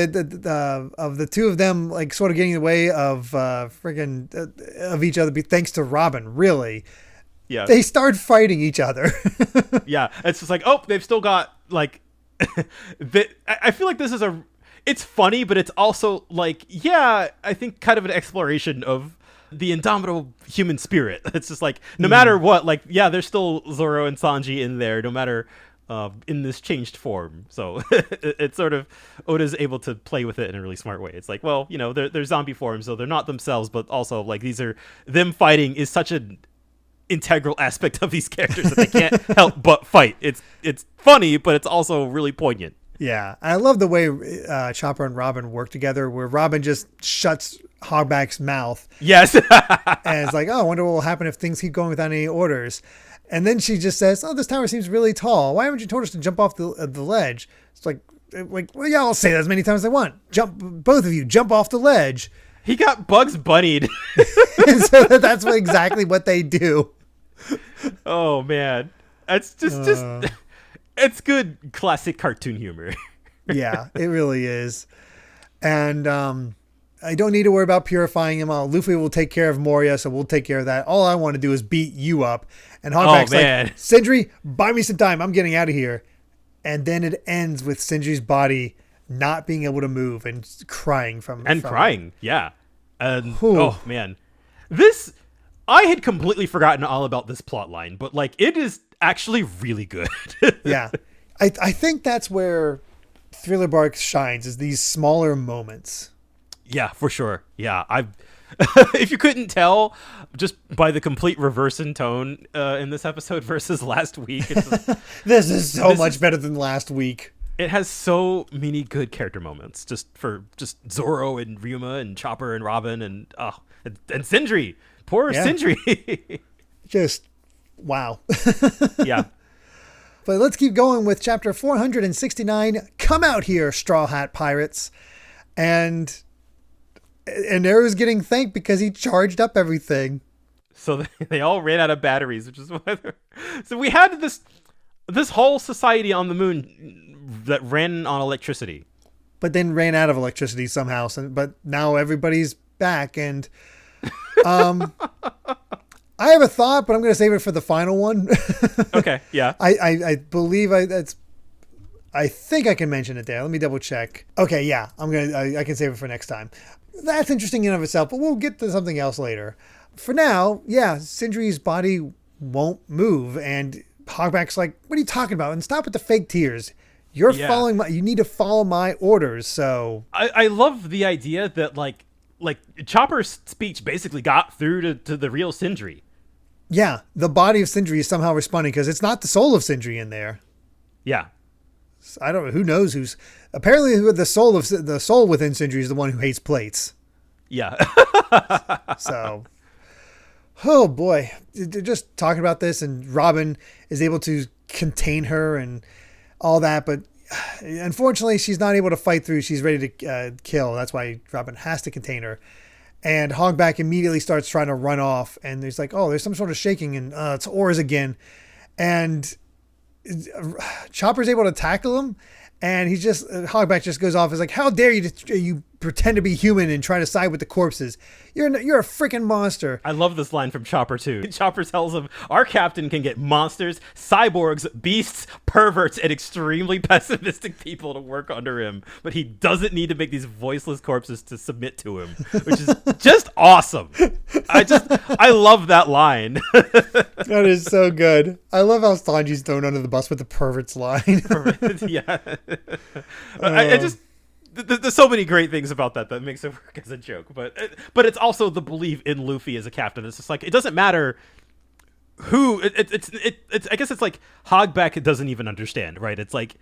of the two of them like sort of getting in the way of of each other, thanks to Robin, really. Yeah. They start fighting each other. Yeah, it's just like, oh, they've still got like. I feel like this is it's funny, but it's also like, yeah, I think kind of an exploration of the indomitable human spirit. It's just like, no matter what, like, yeah, there's still Zoro and Sanji in there, no matter in this changed form. So it's sort of, Oda's able to play with it in a really smart way. It's like, well, they're zombie forms, so they're not themselves, but also like them fighting is such an integral aspect of these characters that they can't help but fight. It's funny, but it's also really poignant. Yeah, I love the way Chopper and Robin work together, where Robin just shuts Hogback's mouth. Yes. And it's like, oh, I wonder what will happen if things keep going without any orders. And then she just says, oh, this tower seems really tall. Why haven't you told us to jump off the ledge? It's like, well, yeah, I'll say that as many times as I want. Both of you, jump off the ledge. He got Bugs Bunnied. So that's exactly what they do. Oh, man. It's just it's good classic cartoon humor. Yeah, it really is. And I don't need to worry about purifying him. Luffy will take care of Moria, so we'll take care of that. All I want to do is beat you up. And Hogback's like, Sindri, buy me some time. I'm getting out of here. And then it ends with Sindri's body not being able to move and crying from crying, yeah. And oh man, I had completely forgotten all about this plot line, but like it is actually really good. Yeah, I think that's where Thriller Bark shines, is these smaller moments. Yeah, for sure. Yeah, if you couldn't tell just by the complete reverse in tone in this episode versus last week, it's this is so much better than last week. It has so many good character moments, just Zoro and Ryuma and Chopper and Robin and Sindri. Poor Sindri. Just wow. Yeah. But let's keep going with chapter 469. Come out here, Straw Hat Pirates. And Arrow's getting thanked because he charged up everything. So they all ran out of batteries, which is why so we had this whole society on the moon that ran on electricity. But then ran out of electricity somehow. But now everybody's back. And I have a thought, but I'm going to save it for the final one. Okay, yeah. I believe I think I can mention it there. Let me double check. Okay, yeah. I can save it for next time. That's interesting in and of itself, but we'll get to something else later. For now, yeah, Sindri's body won't move, and Hogback's like, what are you talking about? And stop with the fake tears. You need to follow my orders. So I love the idea that like Chopper's speech basically got through to the real Sindri. Yeah, the body of Sindri is somehow responding because it's not the soul of Sindri in there. Yeah. I don't know. Who knows who's apparently the soul within Sindri is the one who hates plates. Yeah. So, oh boy, just talking about this, and Robin is able to contain her and all that, but unfortunately she's not able to fight through. She's ready to kill. That's why Robin has to contain her. And Hogback immediately starts trying to run off, and there's like, oh, there's some sort of shaking, and it's oars again. And Chopper's able to tackle him, and Hogback just goes off. Is like, how dare you pretend to be human and try to side with the corpses? You're a freaking monster. I love this line from Chopper too. Chopper tells him, our captain can get monsters, cyborgs, beasts, perverts, and extremely pessimistic people to work under him, but he doesn't need to make these voiceless corpses to submit to him, which is just awesome. I love that line. That is so good. I love how Sanji's thrown under the bus with the perverts line. Yeah. I just... There's so many great things about that makes it work as a joke, but it's also the belief in Luffy as a captain. It's just like, it doesn't matter who it's I guess it's like Hogback doesn't even understand, right? It's like,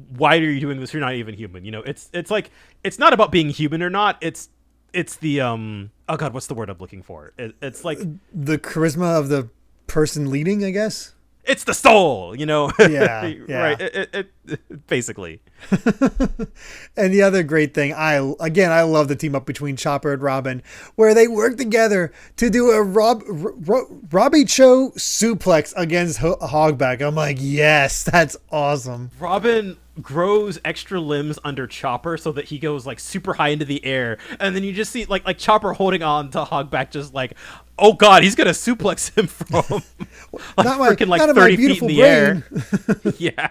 why are you doing this? You're not even human. You know, it's like, it's not about being human or not. It's the oh god, what's the word I'm looking for? It's like the charisma of the person leading, I guess. It's the soul, you know? Yeah. Right. It basically. And the other great thing, I love the team up between Chopper and Robin, where they work together to do a Robbie Cho suplex against Hogback. I'm like, yes, that's awesome. Robin grows extra limbs under Chopper so that he goes like super high into the air, and then you just see like Chopper holding on to Hogback, just like, oh god, he's gonna suplex him from freaking like 30 feet in the air. Yeah.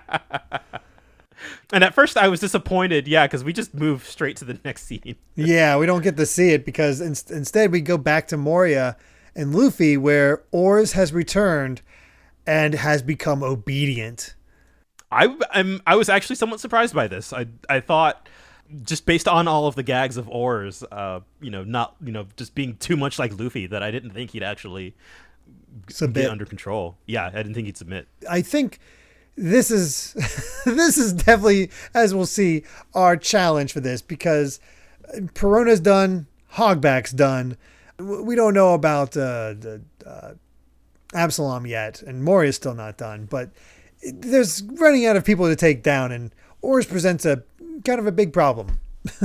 And at first I was disappointed, because we just move straight to the next scene. Yeah, we don't get to see it because instead we go back to Moria and Luffy, where Oars has returned and has become obedient. I was actually somewhat surprised by this. I thought, just based on all of the gags of Oars, not just being too much like Luffy, that I didn't think he'd actually get under control. Yeah, I didn't think he'd submit. I think this is definitely, as we'll see, our challenge for this, because Perona's done, Hogback's done. We don't know about Absalom yet, and Moria's still not done, but there's running out of people to take down, and Oars presents a kind of a big problem.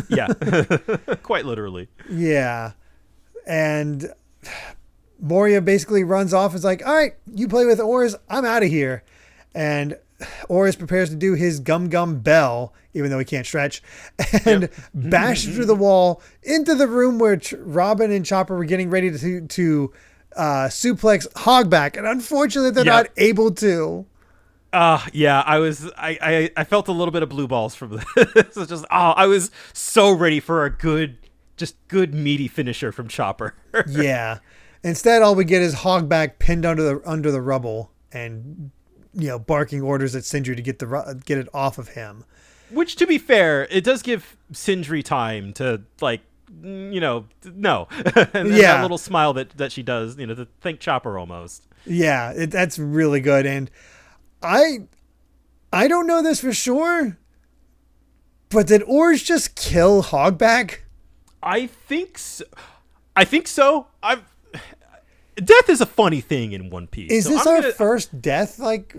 Yeah, quite literally. Yeah, and Moria basically runs off and is like, all right, you play with Oars, I'm out of here. And Oars prepares to do his gum bell, even though he can't stretch, and bash through the wall into the room where Robin and Chopper were getting ready to suplex Hogback, and unfortunately they're not able to. Yeah, I felt a little bit of blue balls from this. It's just, I was so ready for a good meaty finisher from Chopper. Yeah. Instead, all we get is Hogback pinned under the rubble and, barking orders at Sindri to get it off of him. Which, to be fair, it does give Sindri time to, like, no. And that little smile that she does, to thank Chopper almost. Yeah, that's really good. And I don't know this for sure, but did Oars just kill Hogback? I think so. Death is a funny thing in One Piece. Is this our first death, like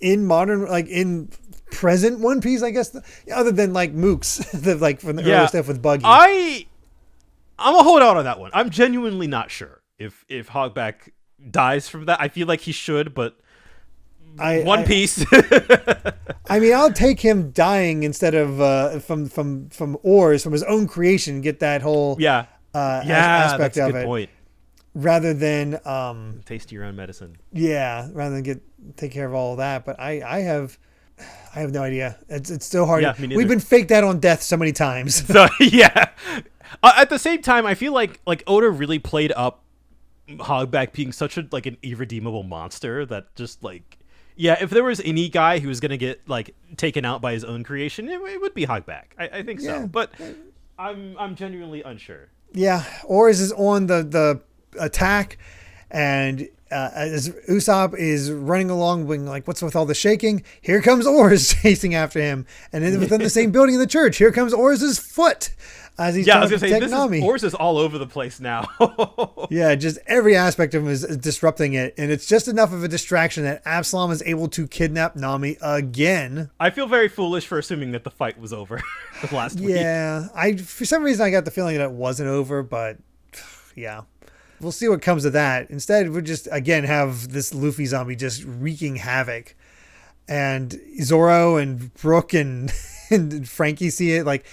in modern, like in present One Piece? I guess, other than like Mooks, like from the early stuff with Buggy. I'm gonna hold out on that one. I'm genuinely not sure if Hogback dies from that. I feel like he should, but One Piece. I mean, I'll take him dying instead of from Oars, from his own creation, get that whole aspect that's a of good it. Point. Rather than taste your own medicine. Yeah, rather than take care of all of that. But I have no idea. It's so hard. Yeah, me neither. We've been faked out on death so many times. So yeah. At the same time, I feel like Oda really played up Hogback being such an irredeemable monster that just like. Yeah, if there was any guy who was going to get taken out by his own creation, it would be Hogback. I think so. But I'm genuinely unsure. Yeah, Oars is on the attack, And as Usopp is running along, being like, what's with all the shaking? Here comes Oars chasing after him. And then within the same building in the church, here comes Oars' foot as he's trying to protect Nami. Oars is all over the place now. Yeah, just every aspect of him is disrupting it. And it's just enough of a distraction that Absalom is able to kidnap Nami again. I feel very foolish for assuming that the fight was over last week. Yeah, for some reason I got the feeling that it wasn't over, but yeah. We'll see what comes of that. Instead, we'll just, again, have this Luffy zombie just wreaking havoc. And Zoro and Brook and, and Frankie see it. Like,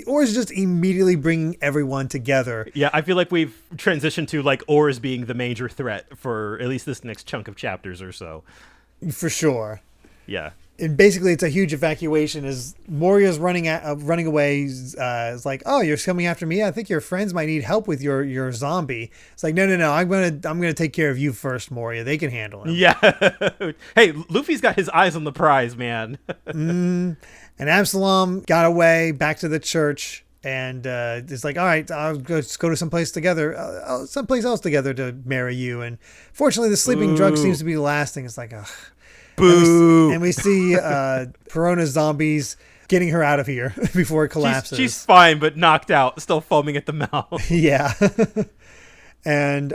Oars just immediately bringing everyone together. Yeah, I feel like we've transitioned to, like, Oars being the major threat for at least this next chunk of chapters or so. For sure. Yeah. And basically, it's a huge evacuation as Moria's running away. It's like, oh, you're coming after me? I think your friends might need help with your zombie. It's like, no. I'm gonna take care of you first, Moria. They can handle him. Yeah. Hey, Luffy's got his eyes on the prize, man. And Absalom got away back to the church, and it's like, all right, let's go to someplace else together to marry you. And fortunately, the sleeping drug seems to be lasting. It's like, ugh. Boo. And we see Perona zombies getting her out of here before it collapses. She's fine, but knocked out, still foaming at the mouth. Yeah. And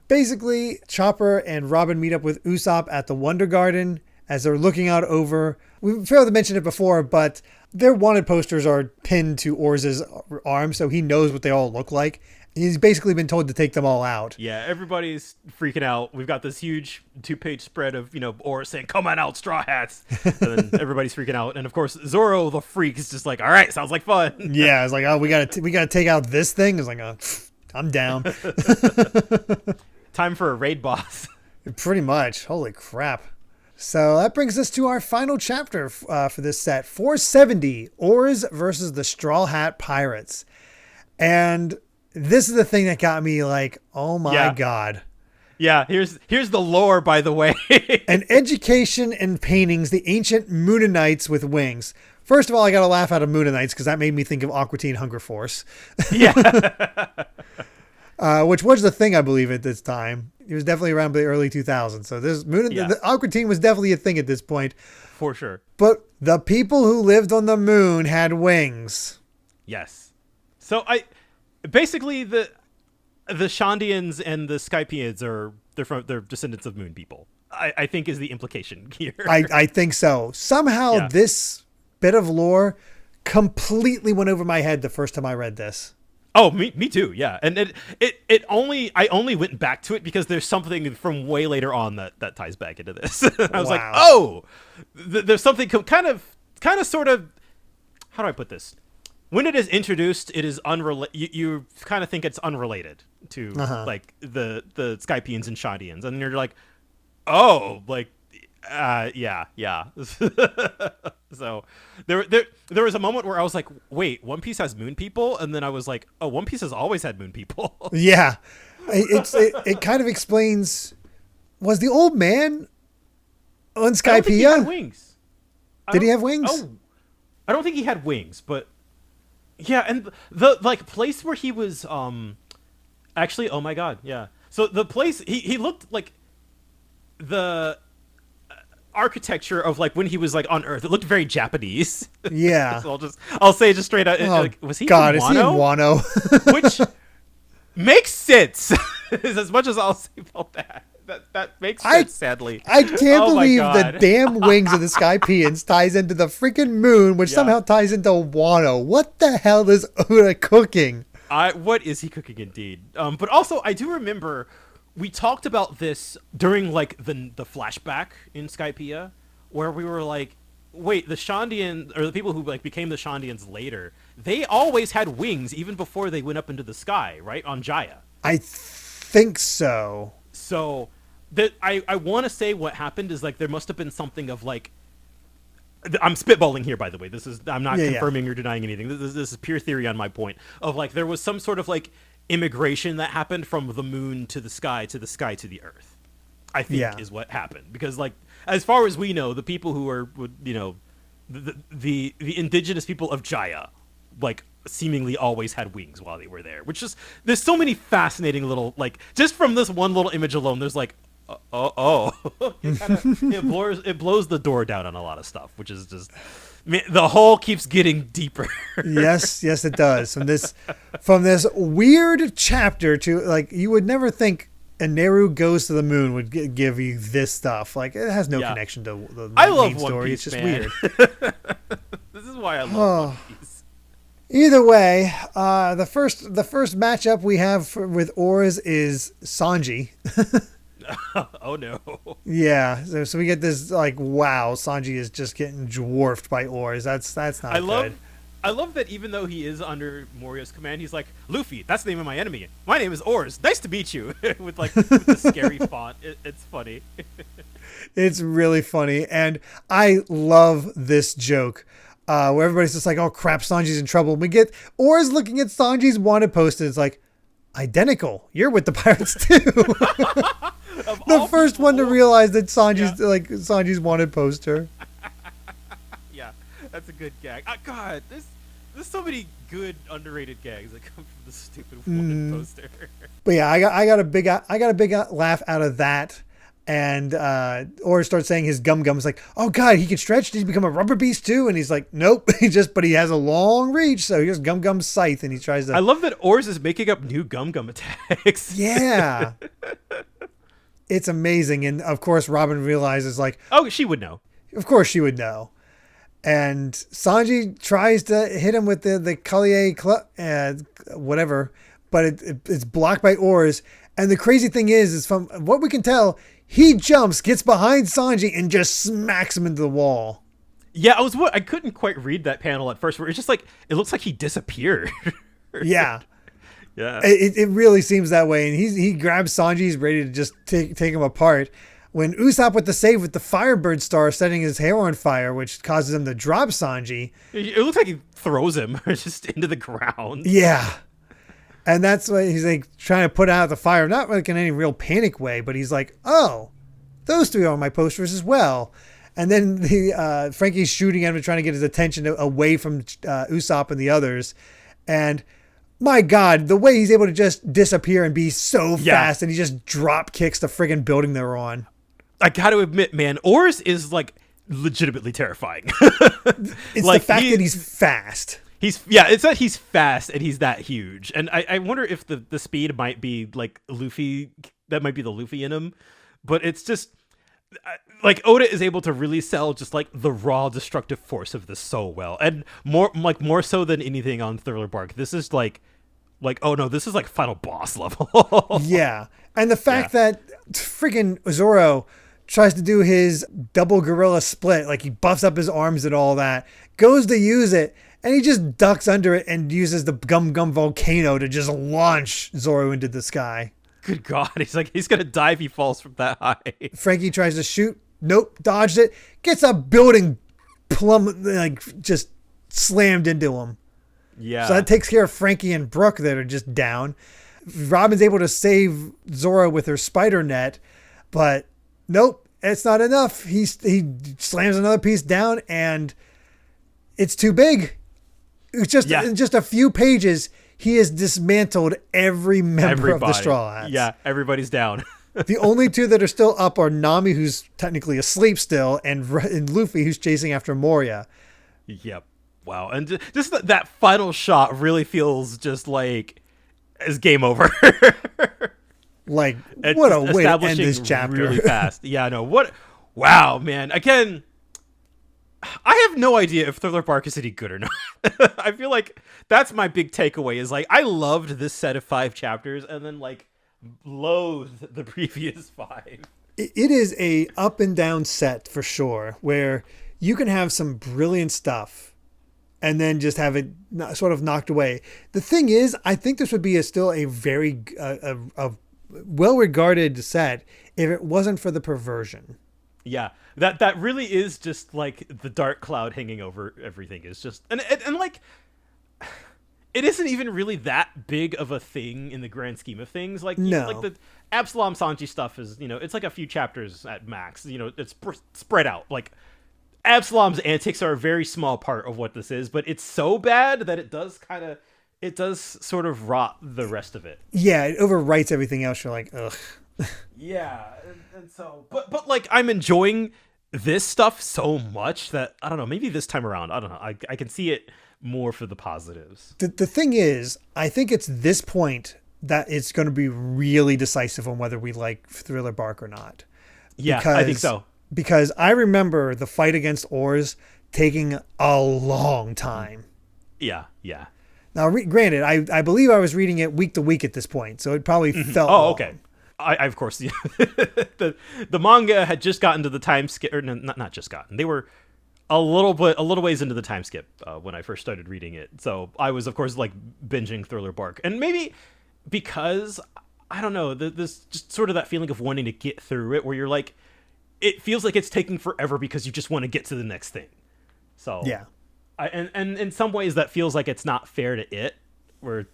basically, Chopper and Robin meet up with Usopp at the Wonder Garden as they're looking out over. We failed to mention it before, but their wanted posters are pinned to Oars' arm, so he knows what they all look like. He's basically been told to take them all out. Yeah, everybody's freaking out. We've got this huge 2-page spread of, Oars saying, come on out, Straw Hats. And then everybody's freaking out. And of course, Zoro, the freak, is just like, all right, sounds like fun. Yeah, it's like, oh, we gotta take out this thing. It's like, oh, I'm down. Time for a raid boss. Pretty much. Holy crap. So that brings us to our final chapter for this set. 470, Oars versus the Straw Hat Pirates. And this is the thing that got me like, oh my God. Yeah, here's the lore, by the way. An education in paintings, the ancient Moonanites with wings. First of all, I got to laugh out of Moonanites because that made me think of Aqua Teen Hunger Force. Yeah. Which was the thing, I believe, at this time. It was definitely around the early 2000s. So the Aqua Teen was definitely a thing at this point. For sure. But the people who lived on the moon had wings. Yes. So basically the Shandians and the Skypians they're descendants of moon people. I think is the implication here. I think so. Somehow this bit of lore completely went over my head the first time I read this. Oh, me too. Yeah. And I only went back to it because there's something from way later on that ties back into this. I was like, oh, there's something kind of sort of, how do I put this? When it is introduced, it is unrelated. You kind of think it's unrelated to like the Skypians and Shandians, and you're like, oh, like, yeah. So there was a moment where I was like, wait, One Piece has moon people, and then I was like, oh, One Piece has always had moon people. Yeah, it kind of explains. Was the old man on Skypiea? I don't think he had wings. Did he have wings? Oh, I don't think he had wings, but. Yeah, and the place where he was actually, oh my God, yeah. So the place he looked like the architecture of like when he was like on Earth, it looked very Japanese. Yeah. So I'll say just straight out, like, was he God, in Wano? Is he in Wano? Which makes sense. As much as I'll say about that. That makes sense, sadly. I can't believe the damn wings of the Skypians ties into the freaking moon, which somehow ties into Wano. What the hell is Oda cooking? What is he cooking, indeed? But also, I do remember we talked about this during like the flashback in Skypiea, where we were like, wait, the Shandian, or the people who like became the Shandians later, they always had wings even before they went up into the sky, right? On Jaya. I think so. So I want to say what happened is like there must have been something of like, I'm spitballing here, by the way. I'm not confirming or denying anything. This is pure theory on my point of like there was some sort of like immigration that happened from the moon to the sky to the earth. I think is what happened, because like as far as we know, the people who are the indigenous people of Jaya, like seemingly always had wings while they were there, which is, there's so many fascinating little, like, just from this one little image alone, there's like, it blows the door down on a lot of stuff, which is just, the hole keeps getting deeper. Yes, it does. From this weird chapter to, like, you would never think a Neru Goes to the Moon would give you this stuff. Like, it has no connection to the main story. Piece, it's just man. weird. This is why I love One Piece. Either way, the first matchup we have with Oars is Sanji. Oh no. Yeah, so we get this, like, wow, Sanji is just getting dwarfed by Oars. That's not good. I love that even though he is under Morio's command, he's like, Luffy, that's the name of my enemy. My name is Oars. Nice to meet you. with the scary font. It's funny. It's really funny. And I love this joke where everybody's just like, oh crap, Sanji's in trouble. We get Oars looking at Sanji's wanted poster. It's like, identical. You're with the pirates too. The first one to realize that Sanji's wanted poster. Yeah, that's a good gag. God, there's so many good underrated gags that come from the stupid wanted poster. But yeah, I got a big laugh out of that. And Oars starts saying his gum is like, oh god, he can stretch. Did he become a rubber beast too? And he's like, nope. But he has a long reach. So here's Gum scythe, and he tries to. I love that Oars is making up new Gum attacks. Yeah. It's amazing. And of course, Robin realizes, like, oh, she would know. Of course she would know. And Sanji tries to hit him with the Collier whatever, but it's blocked by Oars. And the crazy thing is from what we can tell, he jumps, gets behind Sanji, and just smacks him into the wall. Yeah, I couldn't quite read that panel at first, where it's just like, it looks like he disappeared. Yeah. Yeah. It really seems that way. And he grabs Sanji, he's ready to just take him apart. When Usopp with the save with the Firebird Star setting his hair on fire, which causes him to drop Sanji. It looks like he throws him just into the ground. Yeah. And that's why he's like trying to put out the fire, not like in any real panic way, but he's like, oh, those three are on my posters as well. And then Frankie's shooting at him, trying to get his attention away from Usopp and the others. And my God, the way he's able to just disappear and be so fast, and he just drop kicks the friggin' building they're on. I got to admit, man, Oars is like legitimately terrifying. It's like, the fact that he's fast. It's that he's fast and he's that huge. And I wonder if the speed might be like Luffy, that might be the Luffy in him. But it's just like Oda is able to really sell just like the raw destructive force of this so well. And more so than anything on Thriller Bark. This is like, oh no, this is like final boss level. Yeah. And the fact that freaking Zoro tries to do his double gorilla split, like he buffs up his arms and all that, goes to use it, and he just ducks under it and uses the Gum volcano to just launch Zoro into the sky. Good God, he's gonna die if he falls from that high. Frankie tries to shoot, nope, dodged it, gets a building just slammed into him. Yeah. So that takes care of Frankie and Brooke that are just down. Robin's able to save Zoro with her spider net, but nope, it's not enough. He slams another piece down, and it's too big. It's just in just a few pages, he has dismantled every member of the Straw Hats. Yeah, everybody's down. The only two that are still up are Nami, who's technically asleep still, and Luffy, who's chasing after Moria. Yep. Wow. And just that final shot really feels just like it's game over. Like, what a way to end this chapter. Really fast. Yeah, no. Wow, man. Again, I have no idea if Thriller Bark is any good or not. I feel like that's my big takeaway is like, I loved this set of 5 chapters and then like loathed the previous 5. It is a up and down set for sure, where you can have some brilliant stuff and then just have it sort of knocked away. The thing is, I think this would be still a very well-regarded set if it wasn't for the perversion. Yeah, that really is just like the dark cloud hanging over everything is just, and like, it isn't even really that big of a thing in the grand scheme of things. Like, no. Like the Absalom Sanji stuff is, it's like a few chapters at max. It's spread out. Like, Absalom's antics are a very small part of what this is, but it's so bad that it does sort of rot the rest of it. Yeah, it overwrites everything else. You're like, ugh. Yeah, and so, but like I'm enjoying this stuff so much that I don't know. Maybe this time around, I don't know. I can see it more for the positives. The thing is, I think it's this point that it's going to be really decisive on whether we like Thriller Bark or not. Yeah, I think so. Because I remember the fight against Oars taking a long time. Yeah. Now, granted, I believe I was reading it week to week at this point, so it probably felt Oh, long. okay. I of course, the manga had just gotten to the time skip, or not just gotten. They were a little ways into the time skip when I first started reading it. So I was, of course, like binging Thriller Bark, and maybe because I don't know, this just sort of that feeling of wanting to get through it, where you're like, it feels like it's taking forever because you just want to get to the next thing. So Yeah. And in some ways that feels like it's not fair to it, where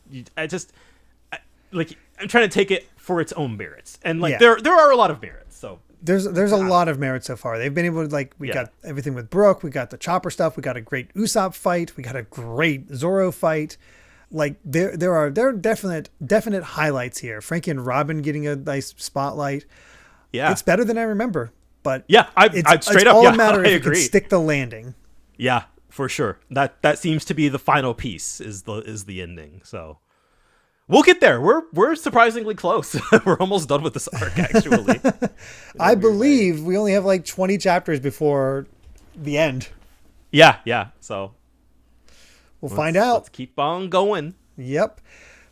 I'm trying to take it for its own merits, and like there are a lot of merits. So there's a lot of merit so far. They've been able to, like, we got everything with Brooke, we got the Chopper stuff, we got a great Usopp fight, we got a great Zoro fight. Like there are definite highlights here. Frankie and Robin getting a nice spotlight. Yeah, it's better than I remember. But yeah, it's all a matter if you can stick the landing. Yeah, for sure. That seems to be the final piece is the ending. So we'll get there. We're surprisingly close. We're almost done with this arc, actually. I believe we only have like 20 chapters before the end. Yeah. So we'll find out. Let's keep on going. Yep.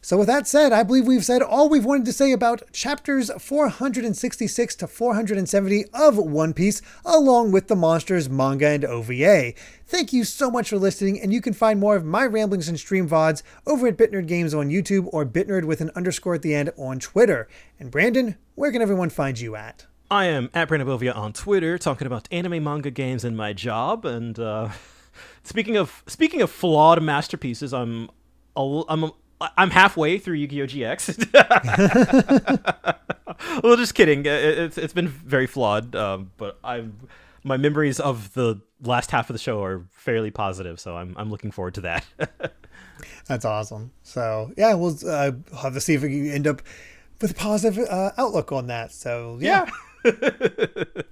So with that said, I believe we've said all we've wanted to say about chapters 466 to 470 of One Piece, along with the Monsters manga and OVA. Thank you so much for listening, and you can find more of my ramblings and stream VODs over at BitNerd Games on YouTube or BitNerd with an underscore at the end on Twitter. And Brandon, where can everyone find you at? I am at Brandon Bovia on Twitter, talking about anime, manga, games, and my job. And speaking of flawed masterpieces, I'm halfway through Yu-Gi-Oh! GX. Well, just kidding. It's been very flawed, but my memories of the last half of the show are fairly positive, so I'm looking forward to that. That's awesome. So yeah, we'll have to see if we can end up with a positive outlook on that. So yeah.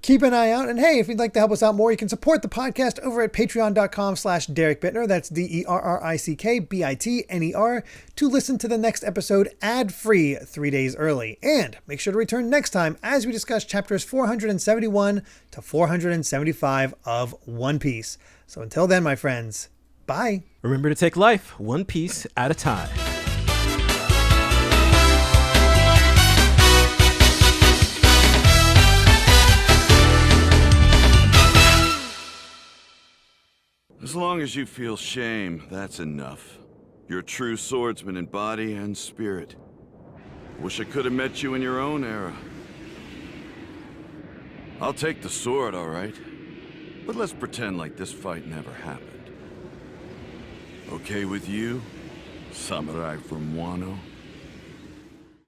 Keep an eye out. And hey, if you'd like to help us out more, you can support the podcast over at patreon.com/Derek Bittner. That's DERRICKBITNER to listen to the next episode ad-free 3 days early. And make sure to return next time as we discuss chapters 471 to 475 of One Piece. So until then, my friends, bye. Remember to take life one piece at a time. As long as you feel shame, that's enough. You're a true swordsman in body and spirit. Wish I could have met you in your own era. I'll take the sword, all right? But let's pretend like this fight never happened. Okay with you, samurai from Wano?